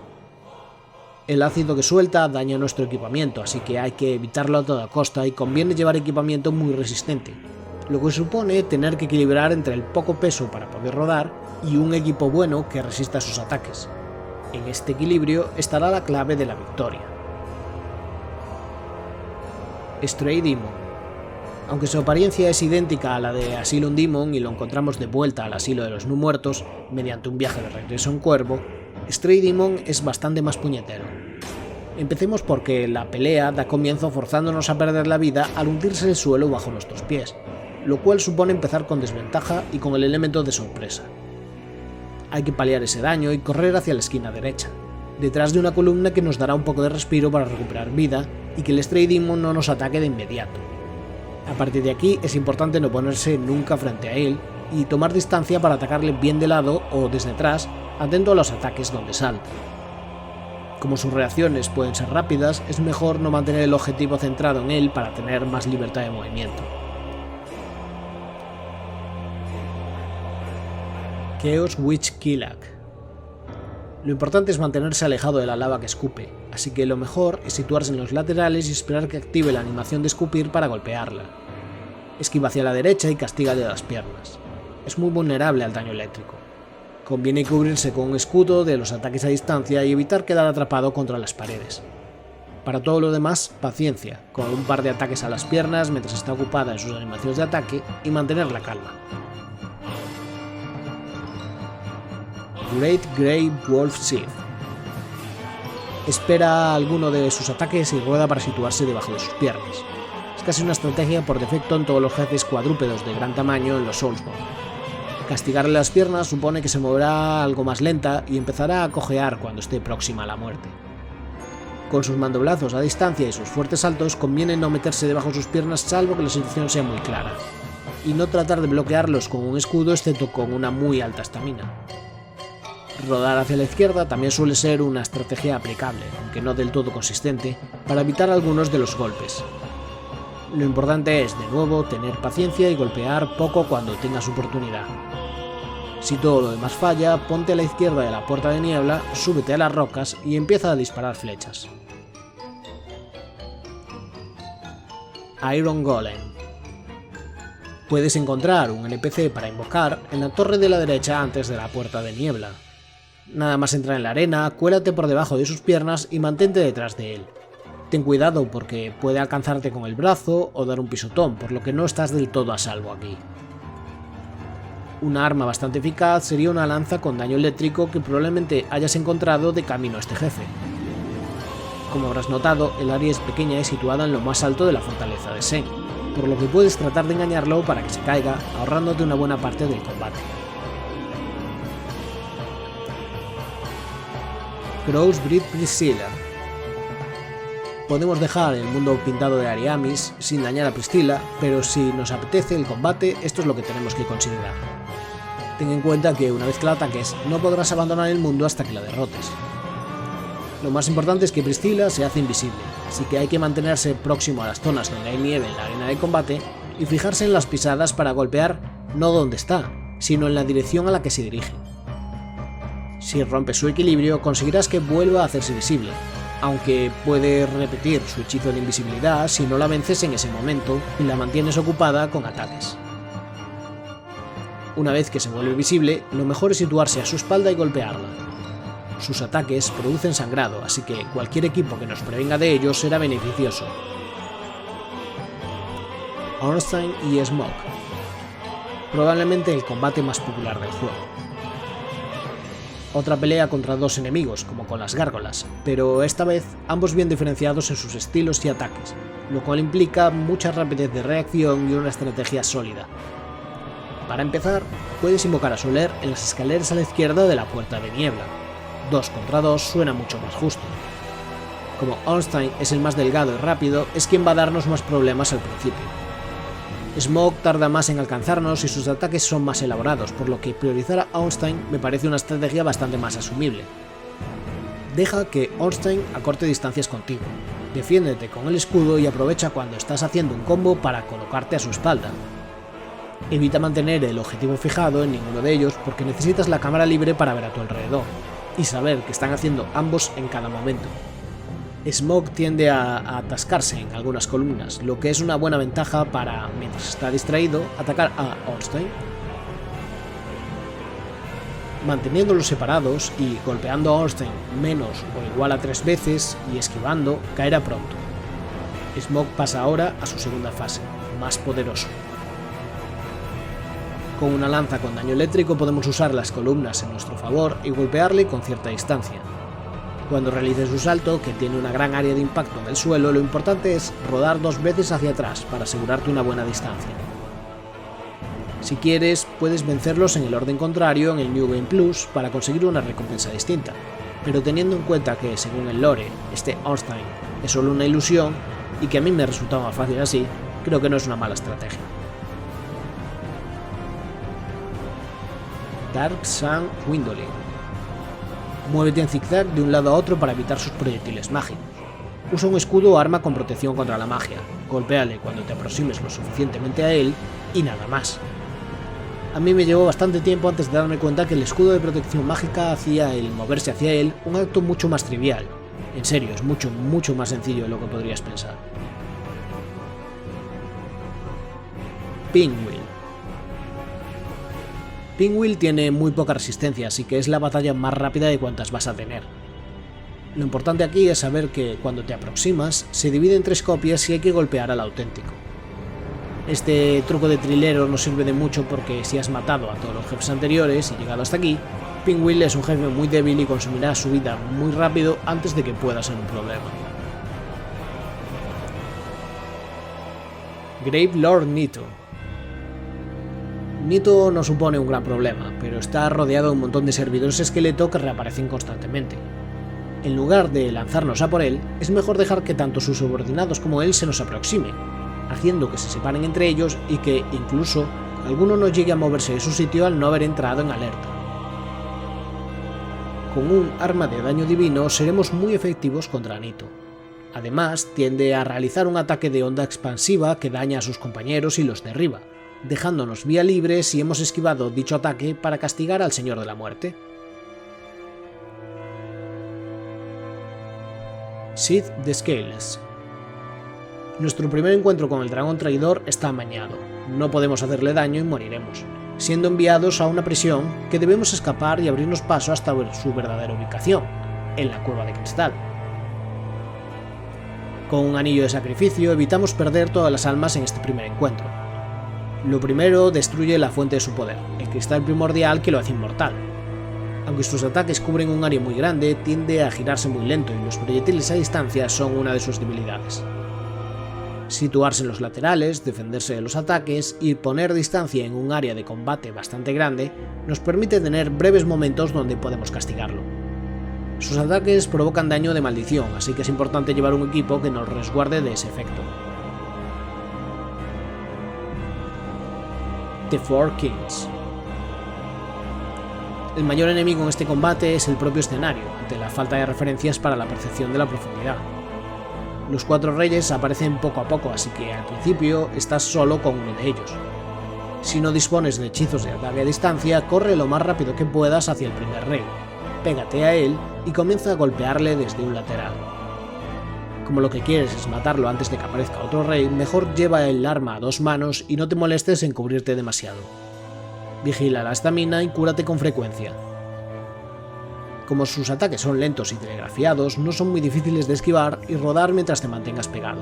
El ácido que suelta daña nuestro equipamiento, así que hay que evitarlo a toda costa y conviene llevar equipamiento muy resistente, lo que supone tener que equilibrar entre el poco peso para poder rodar y un equipo bueno que resista sus ataques. En este equilibrio estará la clave de la victoria. Stray Demon. Aunque su apariencia es idéntica a la de Asylum Demon y lo encontramos de vuelta al asilo de los no muertos mediante un viaje de regreso en cuervo, Stray Demon es bastante más puñetero. Empecemos porque la pelea da comienzo forzándonos a perder la vida al hundirse el suelo bajo nuestros pies, lo cual supone empezar con desventaja y con el elemento de sorpresa. Hay que paliar ese daño y correr hacia la esquina derecha, detrás de una columna que nos dará un poco de respiro para recuperar vida y que el Stray Demon no nos ataque de inmediato. A partir de aquí es importante no ponerse nunca frente a él y tomar distancia para atacarle bien de lado o desde atrás, atento a los ataques donde salta. Como sus reacciones pueden ser rápidas, es mejor no mantener el objetivo centrado en él para tener más libertad de movimiento. Chaos Witch Killag. Lo importante es mantenerse alejado de la lava que escupe, así que lo mejor es situarse en los laterales y esperar que active la animación de escupir para golpearla. Esquiva hacia la derecha y castígale las piernas. Es muy vulnerable al daño eléctrico. Conviene cubrirse con un escudo de los ataques a distancia y evitar quedar atrapado contra las paredes. Para todo lo demás, paciencia, con un par de ataques a las piernas mientras está ocupada en sus animaciones de ataque y mantener la calma. Great Grey Wolf Sith. Espera alguno de sus ataques y rueda para situarse debajo de sus piernas. Es casi una estrategia por defecto en todos los jefes cuadrúpedos de gran tamaño en los Soulsborne. Castigarle las piernas supone que se moverá algo más lenta y empezará a cojear cuando esté próxima a la muerte. Con sus mandoblazos a distancia y sus fuertes saltos conviene no meterse debajo de sus piernas salvo que la situación sea muy clara, y no tratar de bloquearlos con un escudo excepto con una muy alta estamina. Rodar hacia la izquierda también suele ser una estrategia aplicable, aunque no del todo consistente, para evitar algunos de los golpes. Lo importante es, de nuevo, tener paciencia y golpear poco cuando tengas oportunidad. Si todo lo demás falla, ponte a la izquierda de la puerta de niebla, súbete a las rocas y empieza a disparar flechas. Iron Golem. Puedes encontrar un NPC para invocar en la torre de la derecha antes de la puerta de niebla. Nada más entrar en la arena, cuélate por debajo de sus piernas y mantente detrás de él. Ten cuidado porque puede alcanzarte con el brazo o dar un pisotón, por lo que no estás del todo a salvo aquí. Una arma bastante eficaz sería una lanza con daño eléctrico que probablemente hayas encontrado de camino a este jefe. Como habrás notado, el área es pequeña y situada en lo más alto de la fortaleza de Sen, por lo que puedes tratar de engañarlo para que se caiga, ahorrándote una buena parte del combate. Crossbreed Priscilla. Podemos dejar el mundo pintado de Ariamis sin dañar a Priscilla, pero si nos apetece el combate, esto es lo que tenemos que considerar. Ten en cuenta que una vez que la ataques, no podrás abandonar el mundo hasta que la derrotes. Lo más importante es que Priscilla se hace invisible, así que hay que mantenerse próximo a las zonas donde hay nieve en la arena de combate y fijarse en las pisadas para golpear no donde está, sino en la dirección a la que se dirige. Si rompes su equilibrio, conseguirás que vuelva a hacerse visible, aunque puede repetir su hechizo de invisibilidad si no la vences en ese momento y la mantienes ocupada con ataques. Una vez que se vuelve visible, lo mejor es situarse a su espalda y golpearla. Sus ataques producen sangrado, así que cualquier equipo que nos prevenga de ellos será beneficioso. Ornstein y Smoke. Probablemente el combate más popular del juego. Otra pelea contra dos enemigos, como con las gárgolas, pero esta vez ambos bien diferenciados en sus estilos y ataques, lo cual implica mucha rapidez de reacción y una estrategia sólida. Para empezar, puedes invocar a Soler en las escaleras a la izquierda de la puerta de niebla. 2 contra 2 suena mucho más justo. Como Ornstein es el más delgado y rápido, es quien va a darnos más problemas al principio. Smoke tarda más en alcanzarnos y sus ataques son más elaborados, por lo que priorizar a Ornstein me parece una estrategia bastante más asumible. Deja que Ornstein acorte distancias contigo, defiéndete con el escudo y aprovecha cuando estás haciendo un combo para colocarte a su espalda. Evita mantener el objetivo fijado en ninguno de ellos porque necesitas la cámara libre para ver a tu alrededor, y saber que están haciendo ambos en cada momento. Smoke tiende a atascarse en algunas columnas, lo que es una buena ventaja para, mientras está distraído, atacar a Ornstein. Manteniéndolos separados y golpeando a Ornstein menos o igual a 3 veces y esquivando, caerá pronto. Smoke pasa ahora a su segunda fase, más poderoso. Con una lanza con daño eléctrico podemos usar las columnas en nuestro favor y golpearle con cierta distancia. Cuando realices su salto, que tiene una gran área de impacto en el suelo, lo importante es rodar 2 veces hacia atrás para asegurarte una buena distancia. Si quieres, puedes vencerlos en el orden contrario en el New Game Plus para conseguir una recompensa distinta, pero teniendo en cuenta que, según el lore, este Ornstein es solo una ilusión y que a mí me resulta más fácil así, creo que no es una mala estrategia. Dark Sun Windowling. Muévete en zigzag de un lado a otro para evitar sus proyectiles mágicos. Usa un escudo o arma con protección contra la magia, golpéale cuando te aproximes lo suficientemente a él y nada más. A mí me llevó bastante tiempo antes de darme cuenta que el escudo de protección mágica hacía el moverse hacia él un acto mucho más trivial. En serio, es mucho más sencillo de lo que podrías pensar. Pinwheel. Pinwheel tiene muy poca resistencia, así que es la batalla más rápida de cuantas vas a tener. Lo importante aquí es saber que cuando te aproximas, se divide en 3 copias y hay que golpear al auténtico. Este truco de trilero no sirve de mucho porque si has matado a todos los jefes anteriores y llegado hasta aquí, Pinwheel es un jefe muy débil y consumirá su vida muy rápido antes de que pueda ser un problema. Grave Lord Nito. Nito no supone un gran problema, pero está rodeado de un montón de servidores esqueleto que reaparecen constantemente. En lugar de lanzarnos a por él, es mejor dejar que tanto sus subordinados como él se nos aproximen, haciendo que se separen entre ellos y que, incluso, alguno no llegue a moverse de su sitio al no haber entrado en alerta. Con un arma de daño divino seremos muy efectivos contra Nito. Además, tiende a realizar un ataque de onda expansiva que daña a sus compañeros y los derriba, dejándonos vía libre si hemos esquivado dicho ataque para castigar al Señor de la Muerte. Sith the Scales. Nuestro primer encuentro con el dragón traidor está amañado, no podemos hacerle daño y moriremos, siendo enviados a una prisión que debemos escapar y abrirnos paso hasta su verdadera ubicación, en la Cueva de Cristal. Con un anillo de sacrificio evitamos perder todas las almas en este primer encuentro. Lo primero, destruye la fuente de su poder, el cristal primordial que lo hace inmortal. Aunque sus ataques cubren un área muy grande, tiende a girarse muy lento y los proyectiles a distancia son una de sus debilidades. Situarse en los laterales, defenderse de los ataques y poner distancia en un área de combate bastante grande nos permite tener breves momentos donde podemos castigarlo. Sus ataques provocan daño de maldición, así que es importante llevar un equipo que nos resguarde de ese efecto. The Four Kings. El mayor enemigo en este combate es el propio escenario, ante la falta de referencias para la percepción de la profundidad. Los 4 reyes aparecen poco a poco, así que al principio estás solo con uno de ellos. Si no dispones de hechizos de ataque a distancia, corre lo más rápido que puedas hacia el primer rey, pégate a él y comienza a golpearle desde un lateral. Como lo que quieres es matarlo antes de que aparezca otro rey, mejor lleva el arma a 2 manos y no te molestes en cubrirte demasiado. Vigila la estamina y cúrate con frecuencia. Como sus ataques son lentos y telegrafiados, no son muy difíciles de esquivar y rodar mientras te mantengas pegado.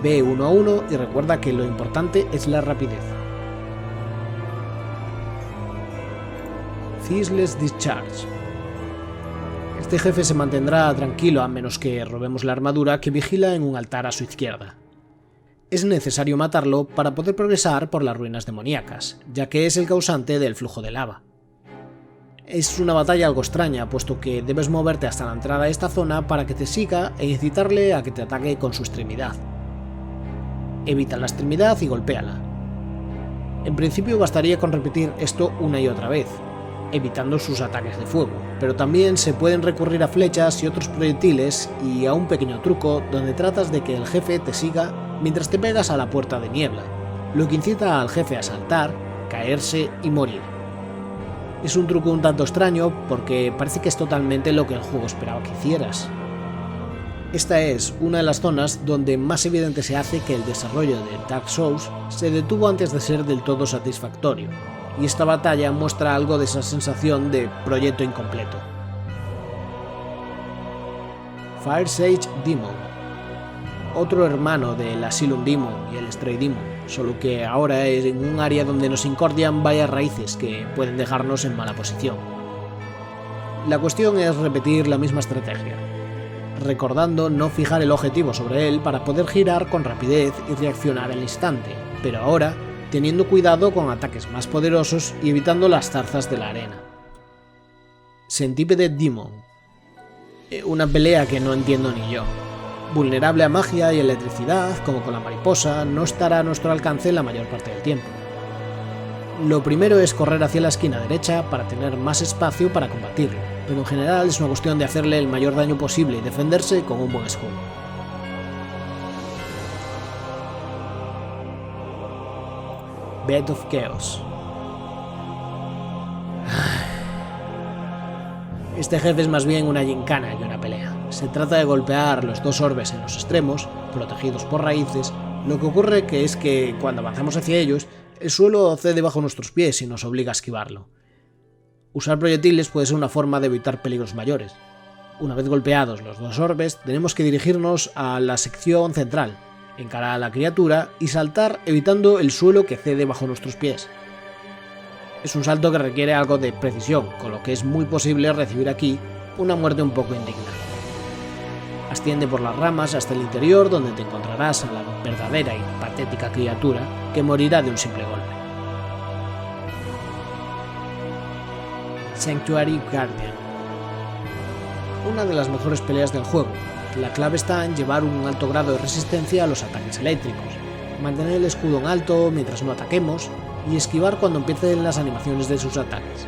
Ve uno a uno y recuerda que lo importante es la rapidez. Ceaseless Discharge. Este jefe se mantendrá tranquilo a menos que robemos la armadura que vigila en un altar a su izquierda. Es necesario matarlo para poder progresar por las ruinas demoníacas, ya que es el causante del flujo de lava. Es una batalla algo extraña, puesto que debes moverte hasta la entrada de esta zona para que te siga e incitarle a que te ataque con su extremidad. Evita la extremidad y golpéala. En principio bastaría con repetir esto una y otra vez, evitando sus ataques de fuego, pero también se pueden recurrir a flechas y otros proyectiles y a un pequeño truco donde tratas de que el jefe te siga mientras te pegas a la puerta de niebla, lo que incita al jefe a saltar, caerse y morir. Es un truco un tanto extraño porque parece que es totalmente lo que el juego esperaba que hicieras. Esta es una de las zonas donde más evidente se hace que el desarrollo de Dark Souls se detuvo antes de ser del todo satisfactorio, y esta batalla muestra algo de esa sensación de proyecto incompleto. Fire Sage Demon. Otro hermano del Asylum Demon y el Stray Demon, solo que ahora es en un área donde nos incordian varias raíces que pueden dejarnos en mala posición. La cuestión es repetir la misma estrategia, recordando no fijar el objetivo sobre él para poder girar con rapidez y reaccionar al instante, pero ahora teniendo cuidado con ataques más poderosos y evitando las zarzas de la arena. Centipede Demon. Una pelea que no entiendo ni yo. Vulnerable a magia y electricidad, como con la mariposa, no estará a nuestro alcance la mayor parte del tiempo. Lo primero es correr hacia la esquina derecha para tener más espacio para combatirlo, pero en general es una cuestión de hacerle el mayor daño posible y defenderse con un buen escudo. Bed of Chaos. Este jefe es más bien una gincana que una pelea. Se trata de golpear los dos orbes en los extremos, protegidos por raíces. Lo que ocurre es que cuando avanzamos hacia ellos, el suelo cede bajo nuestros pies y nos obliga a esquivarlo. Usar proyectiles puede ser una forma de evitar peligros mayores. Una vez golpeados los dos orbes, tenemos que dirigirnos a la sección central, encarar a la criatura y saltar evitando el suelo que cede bajo nuestros pies. Es un salto que requiere algo de precisión, con lo que es muy posible recibir aquí una muerte un poco indigna. Asciende por las ramas hasta el interior, donde te encontrarás a la verdadera y patética criatura que morirá de un simple golpe. Sanctuary Guardian. Una de las mejores peleas del juego. La clave está en llevar un alto grado de resistencia a los ataques eléctricos, mantener el escudo en alto mientras no ataquemos y esquivar cuando empiecen las animaciones de sus ataques.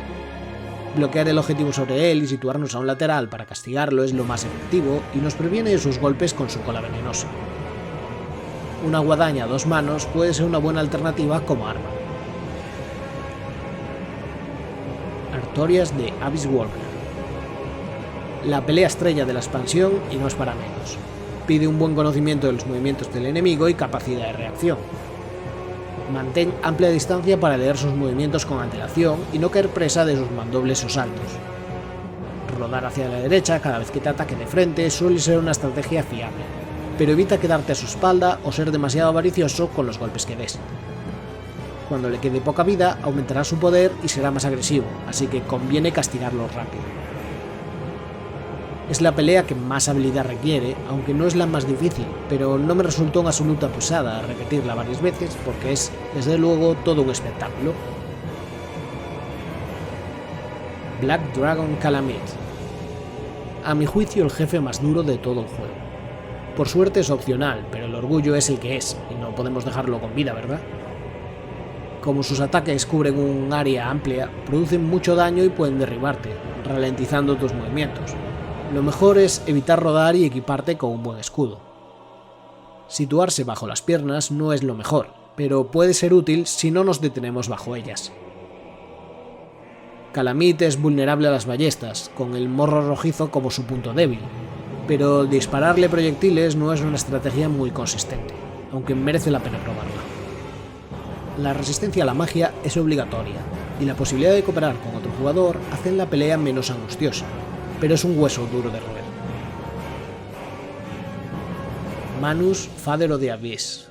Bloquear el objetivo sobre él y situarnos a un lateral para castigarlo es lo más efectivo y nos previene de sus golpes con su cola venenosa. Una guadaña a 2 manos puede ser una buena alternativa como arma. Artorias de Abyss Walker. La pelea estrella de la expansión y no es para menos. Pide un buen conocimiento de los movimientos del enemigo y capacidad de reacción. Mantén amplia distancia para leer sus movimientos con antelación y no caer presa de sus mandobles o saltos. Rodar hacia la derecha cada vez que te ataque de frente suele ser una estrategia fiable, pero evita quedarte a su espalda o ser demasiado avaricioso con los golpes que des. Cuando le quede poca vida, aumentará su poder y será más agresivo, así que conviene castigarlo rápido. Es la pelea que más habilidad requiere, aunque no es la más difícil, pero no me resultó una absoluta pesada repetirla varias veces porque es, desde luego, todo un espectáculo. Black Dragon Calamith. A mi juicio el jefe más duro de todo el juego. Por suerte es opcional, pero el orgullo es el que es, y no podemos dejarlo con vida, ¿verdad? Como sus ataques cubren un área amplia, producen mucho daño y pueden derribarte, ralentizando tus movimientos. Lo mejor es evitar rodar y equiparte con un buen escudo. Situarse bajo las piernas no es lo mejor, pero puede ser útil si no nos detenemos bajo ellas. Calamith es vulnerable a las ballestas, con el morro rojizo como su punto débil, pero dispararle proyectiles no es una estrategia muy consistente, aunque merece la pena probarla. La resistencia a la magia es obligatoria, y la posibilidad de cooperar con otro jugador hacen la pelea menos angustiosa, pero es un hueso duro de roer. Manus, Father of the Abyss.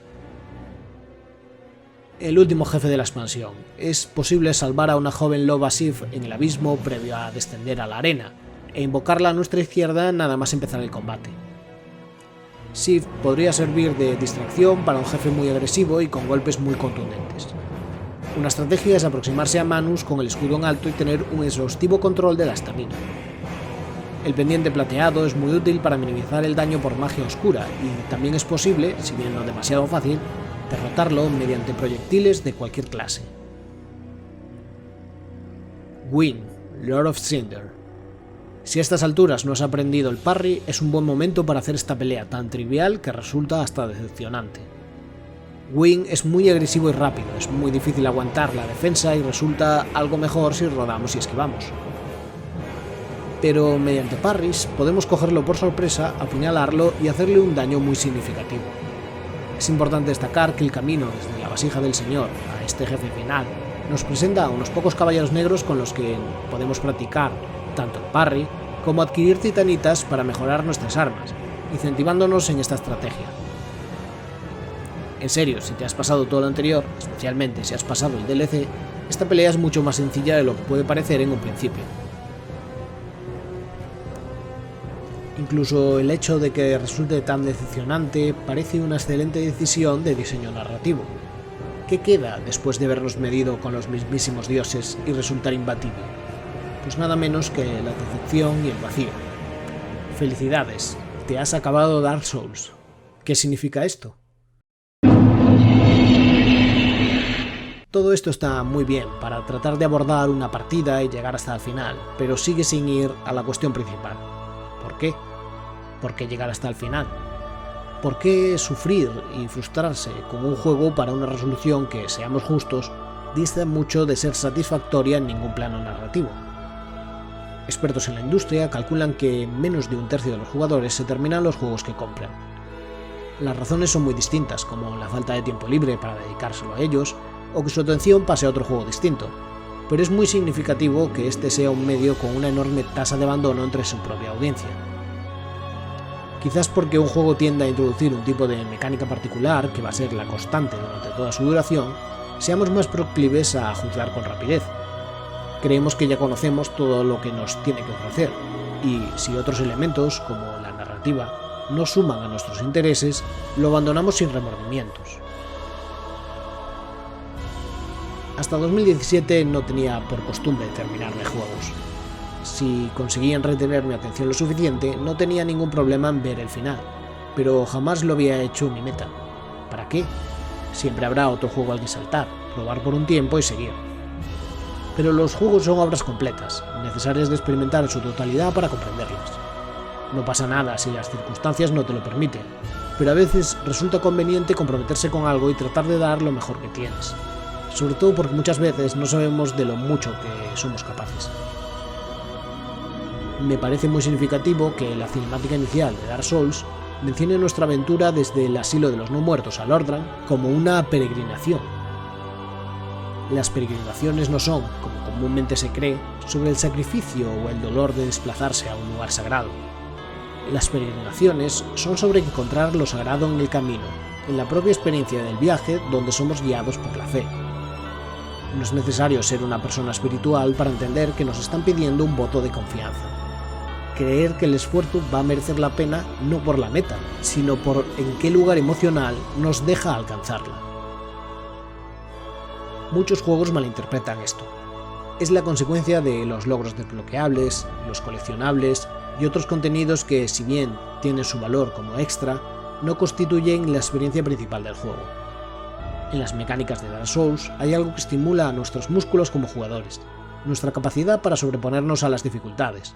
El último jefe de la expansión. Es posible salvar a una joven loba Sif en el abismo previo a descender a la arena, e invocarla a nuestra izquierda nada más empezar el combate. Sif podría servir de distracción para un jefe muy agresivo y con golpes muy contundentes. Una estrategia es aproximarse a Manus con el escudo en alto y tener un exhaustivo control de la estamina. El pendiente plateado es muy útil para minimizar el daño por magia oscura y también es posible, si bien no demasiado fácil, derrotarlo mediante proyectiles de cualquier clase. Gwyn, Lord of Cinder. Si a estas alturas no has aprendido el parry, es un buen momento para hacer esta pelea tan trivial que resulta hasta decepcionante. Gwyn es muy agresivo y rápido, es muy difícil aguantar la defensa y resulta algo mejor si rodamos y esquivamos. Pero mediante parries podemos cogerlo por sorpresa, apuñalarlo y hacerle un daño muy significativo. Es importante destacar que el camino desde la vasija del Señor a este jefe final nos presenta a unos pocos caballeros negros con los que podemos practicar tanto el parry como adquirir titanitas para mejorar nuestras armas, incentivándonos en esta estrategia. En serio, si te has pasado todo lo anterior, especialmente si has pasado el DLC, esta pelea es mucho más sencilla de lo que puede parecer en un principio. Incluso el hecho de que resulte tan decepcionante parece una excelente decisión de diseño narrativo. ¿Qué queda después de habernos medido con los mismísimos dioses y resultar imbatible? Pues nada menos que la decepción y el vacío. Felicidades, te has acabado Dark Souls. ¿Qué significa esto? Todo esto está muy bien para tratar de abordar una partida y llegar hasta el final, pero sigue sin ir a la cuestión principal. ¿Por qué? ¿Por qué llegar hasta el final? ¿Por qué sufrir y frustrarse con un juego para una resolución que, seamos justos, dista mucho de ser satisfactoria en ningún plano narrativo? Expertos en la industria calculan que menos de un tercio de los jugadores se terminan los juegos que compran. Las razones son muy distintas, como la falta de tiempo libre para dedicárselo a ellos, o que su atención pase a otro juego distinto, pero es muy significativo que este sea un medio con una enorme tasa de abandono entre su propia audiencia. Quizás porque un juego tiende a introducir un tipo de mecánica particular que va a ser la constante durante toda su duración, seamos más proclives a juzgar con rapidez. Creemos que ya conocemos todo lo que nos tiene que ofrecer, y si otros elementos, como la narrativa, no suman a nuestros intereses, lo abandonamos sin remordimientos. Hasta 2017 no tenía por costumbre terminarme juegos. Si conseguían retener mi atención lo suficiente, no tenía ningún problema en ver el final, pero jamás lo había hecho mi meta. ¿Para qué? Siempre habrá otro juego al que saltar, probar por un tiempo y seguir. Pero los juegos son obras completas, necesarias de experimentar en su totalidad para comprenderlas. No pasa nada si las circunstancias no te lo permiten, pero a veces resulta conveniente comprometerse con algo y tratar de dar lo mejor que tienes. Sobre todo porque muchas veces no sabemos de lo mucho que somos capaces. Me parece muy significativo que la cinemática inicial de Dark Souls mencione nuestra aventura desde el asilo de los no muertos a Lordran como una peregrinación. Las peregrinaciones no son, como comúnmente se cree, sobre el sacrificio o el dolor de desplazarse a un lugar sagrado. Las peregrinaciones son sobre encontrar lo sagrado en el camino, en la propia experiencia del viaje donde somos guiados por la fe. No es necesario ser una persona espiritual para entender que nos están pidiendo un voto de confianza. Creer que el esfuerzo va a merecer la pena no por la meta, sino por en qué lugar emocional nos deja alcanzarla. Muchos juegos malinterpretan esto. Es la consecuencia de los logros desbloqueables, los coleccionables y otros contenidos que, si bien tienen su valor como extra, no constituyen la experiencia principal del juego. En las mecánicas de Dark Souls hay algo que estimula a nuestros músculos como jugadores, nuestra capacidad para sobreponernos a las dificultades.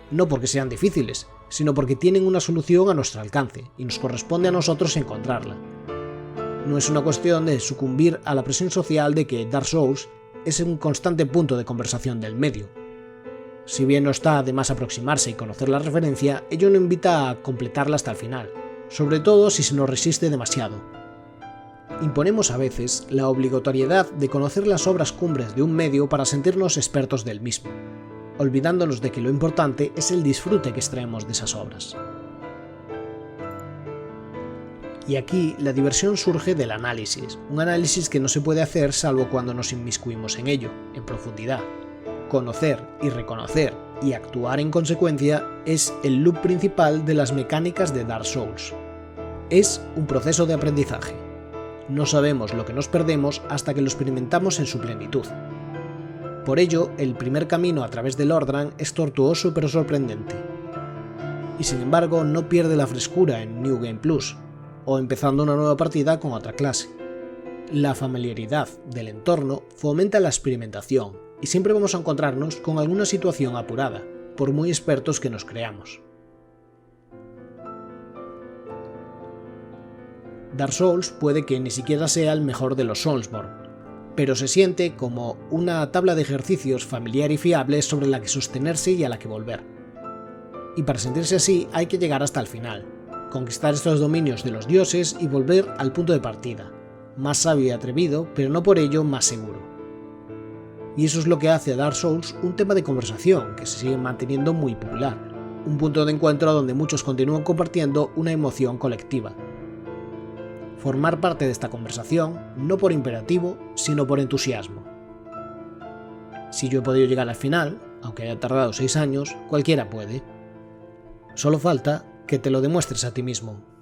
No porque sean difíciles, sino porque tienen una solución a nuestro alcance y nos corresponde a nosotros encontrarla. No es una cuestión de sucumbir a la presión social de que Dark Souls es un constante punto de conversación del medio. Si bien no está de más aproximarse y conocer la referencia, ello no invita a completarla hasta el final, sobre todo si se nos resiste demasiado. Imponemos a veces la obligatoriedad de conocer las obras cumbres de un medio para sentirnos expertos del mismo, olvidándonos de que lo importante es el disfrute que extraemos de esas obras. Y aquí la diversión surge del análisis, un análisis que no se puede hacer salvo cuando nos inmiscuimos en ello, en profundidad. Conocer y reconocer y actuar en consecuencia es el loop principal de las mecánicas de Dark Souls. Es un proceso de aprendizaje. No sabemos lo que nos perdemos hasta que lo experimentamos en su plenitud. Por ello, el primer camino a través de Lordran es tortuoso pero sorprendente. Y sin embargo, no pierde la frescura en New Game Plus, o empezando una nueva partida con otra clase. La familiaridad del entorno fomenta la experimentación, y siempre vamos a encontrarnos con alguna situación apurada, por muy expertos que nos creamos. Dark Souls puede que ni siquiera sea el mejor de los Soulsborne, pero se siente como una tabla de ejercicios familiar y fiable sobre la que sostenerse y a la que volver. Y para sentirse así hay que llegar hasta el final, conquistar estos dominios de los dioses y volver al punto de partida, más sabio y atrevido, pero no por ello más seguro. Y eso es lo que hace a Dark Souls un tema de conversación que se sigue manteniendo muy popular, un punto de encuentro donde muchos continúan compartiendo una emoción colectiva. Formar parte de esta conversación, no por imperativo, sino por entusiasmo. Si yo he podido llegar al final, aunque haya tardado 6 años, cualquiera puede. Solo falta que te lo demuestres a ti mismo.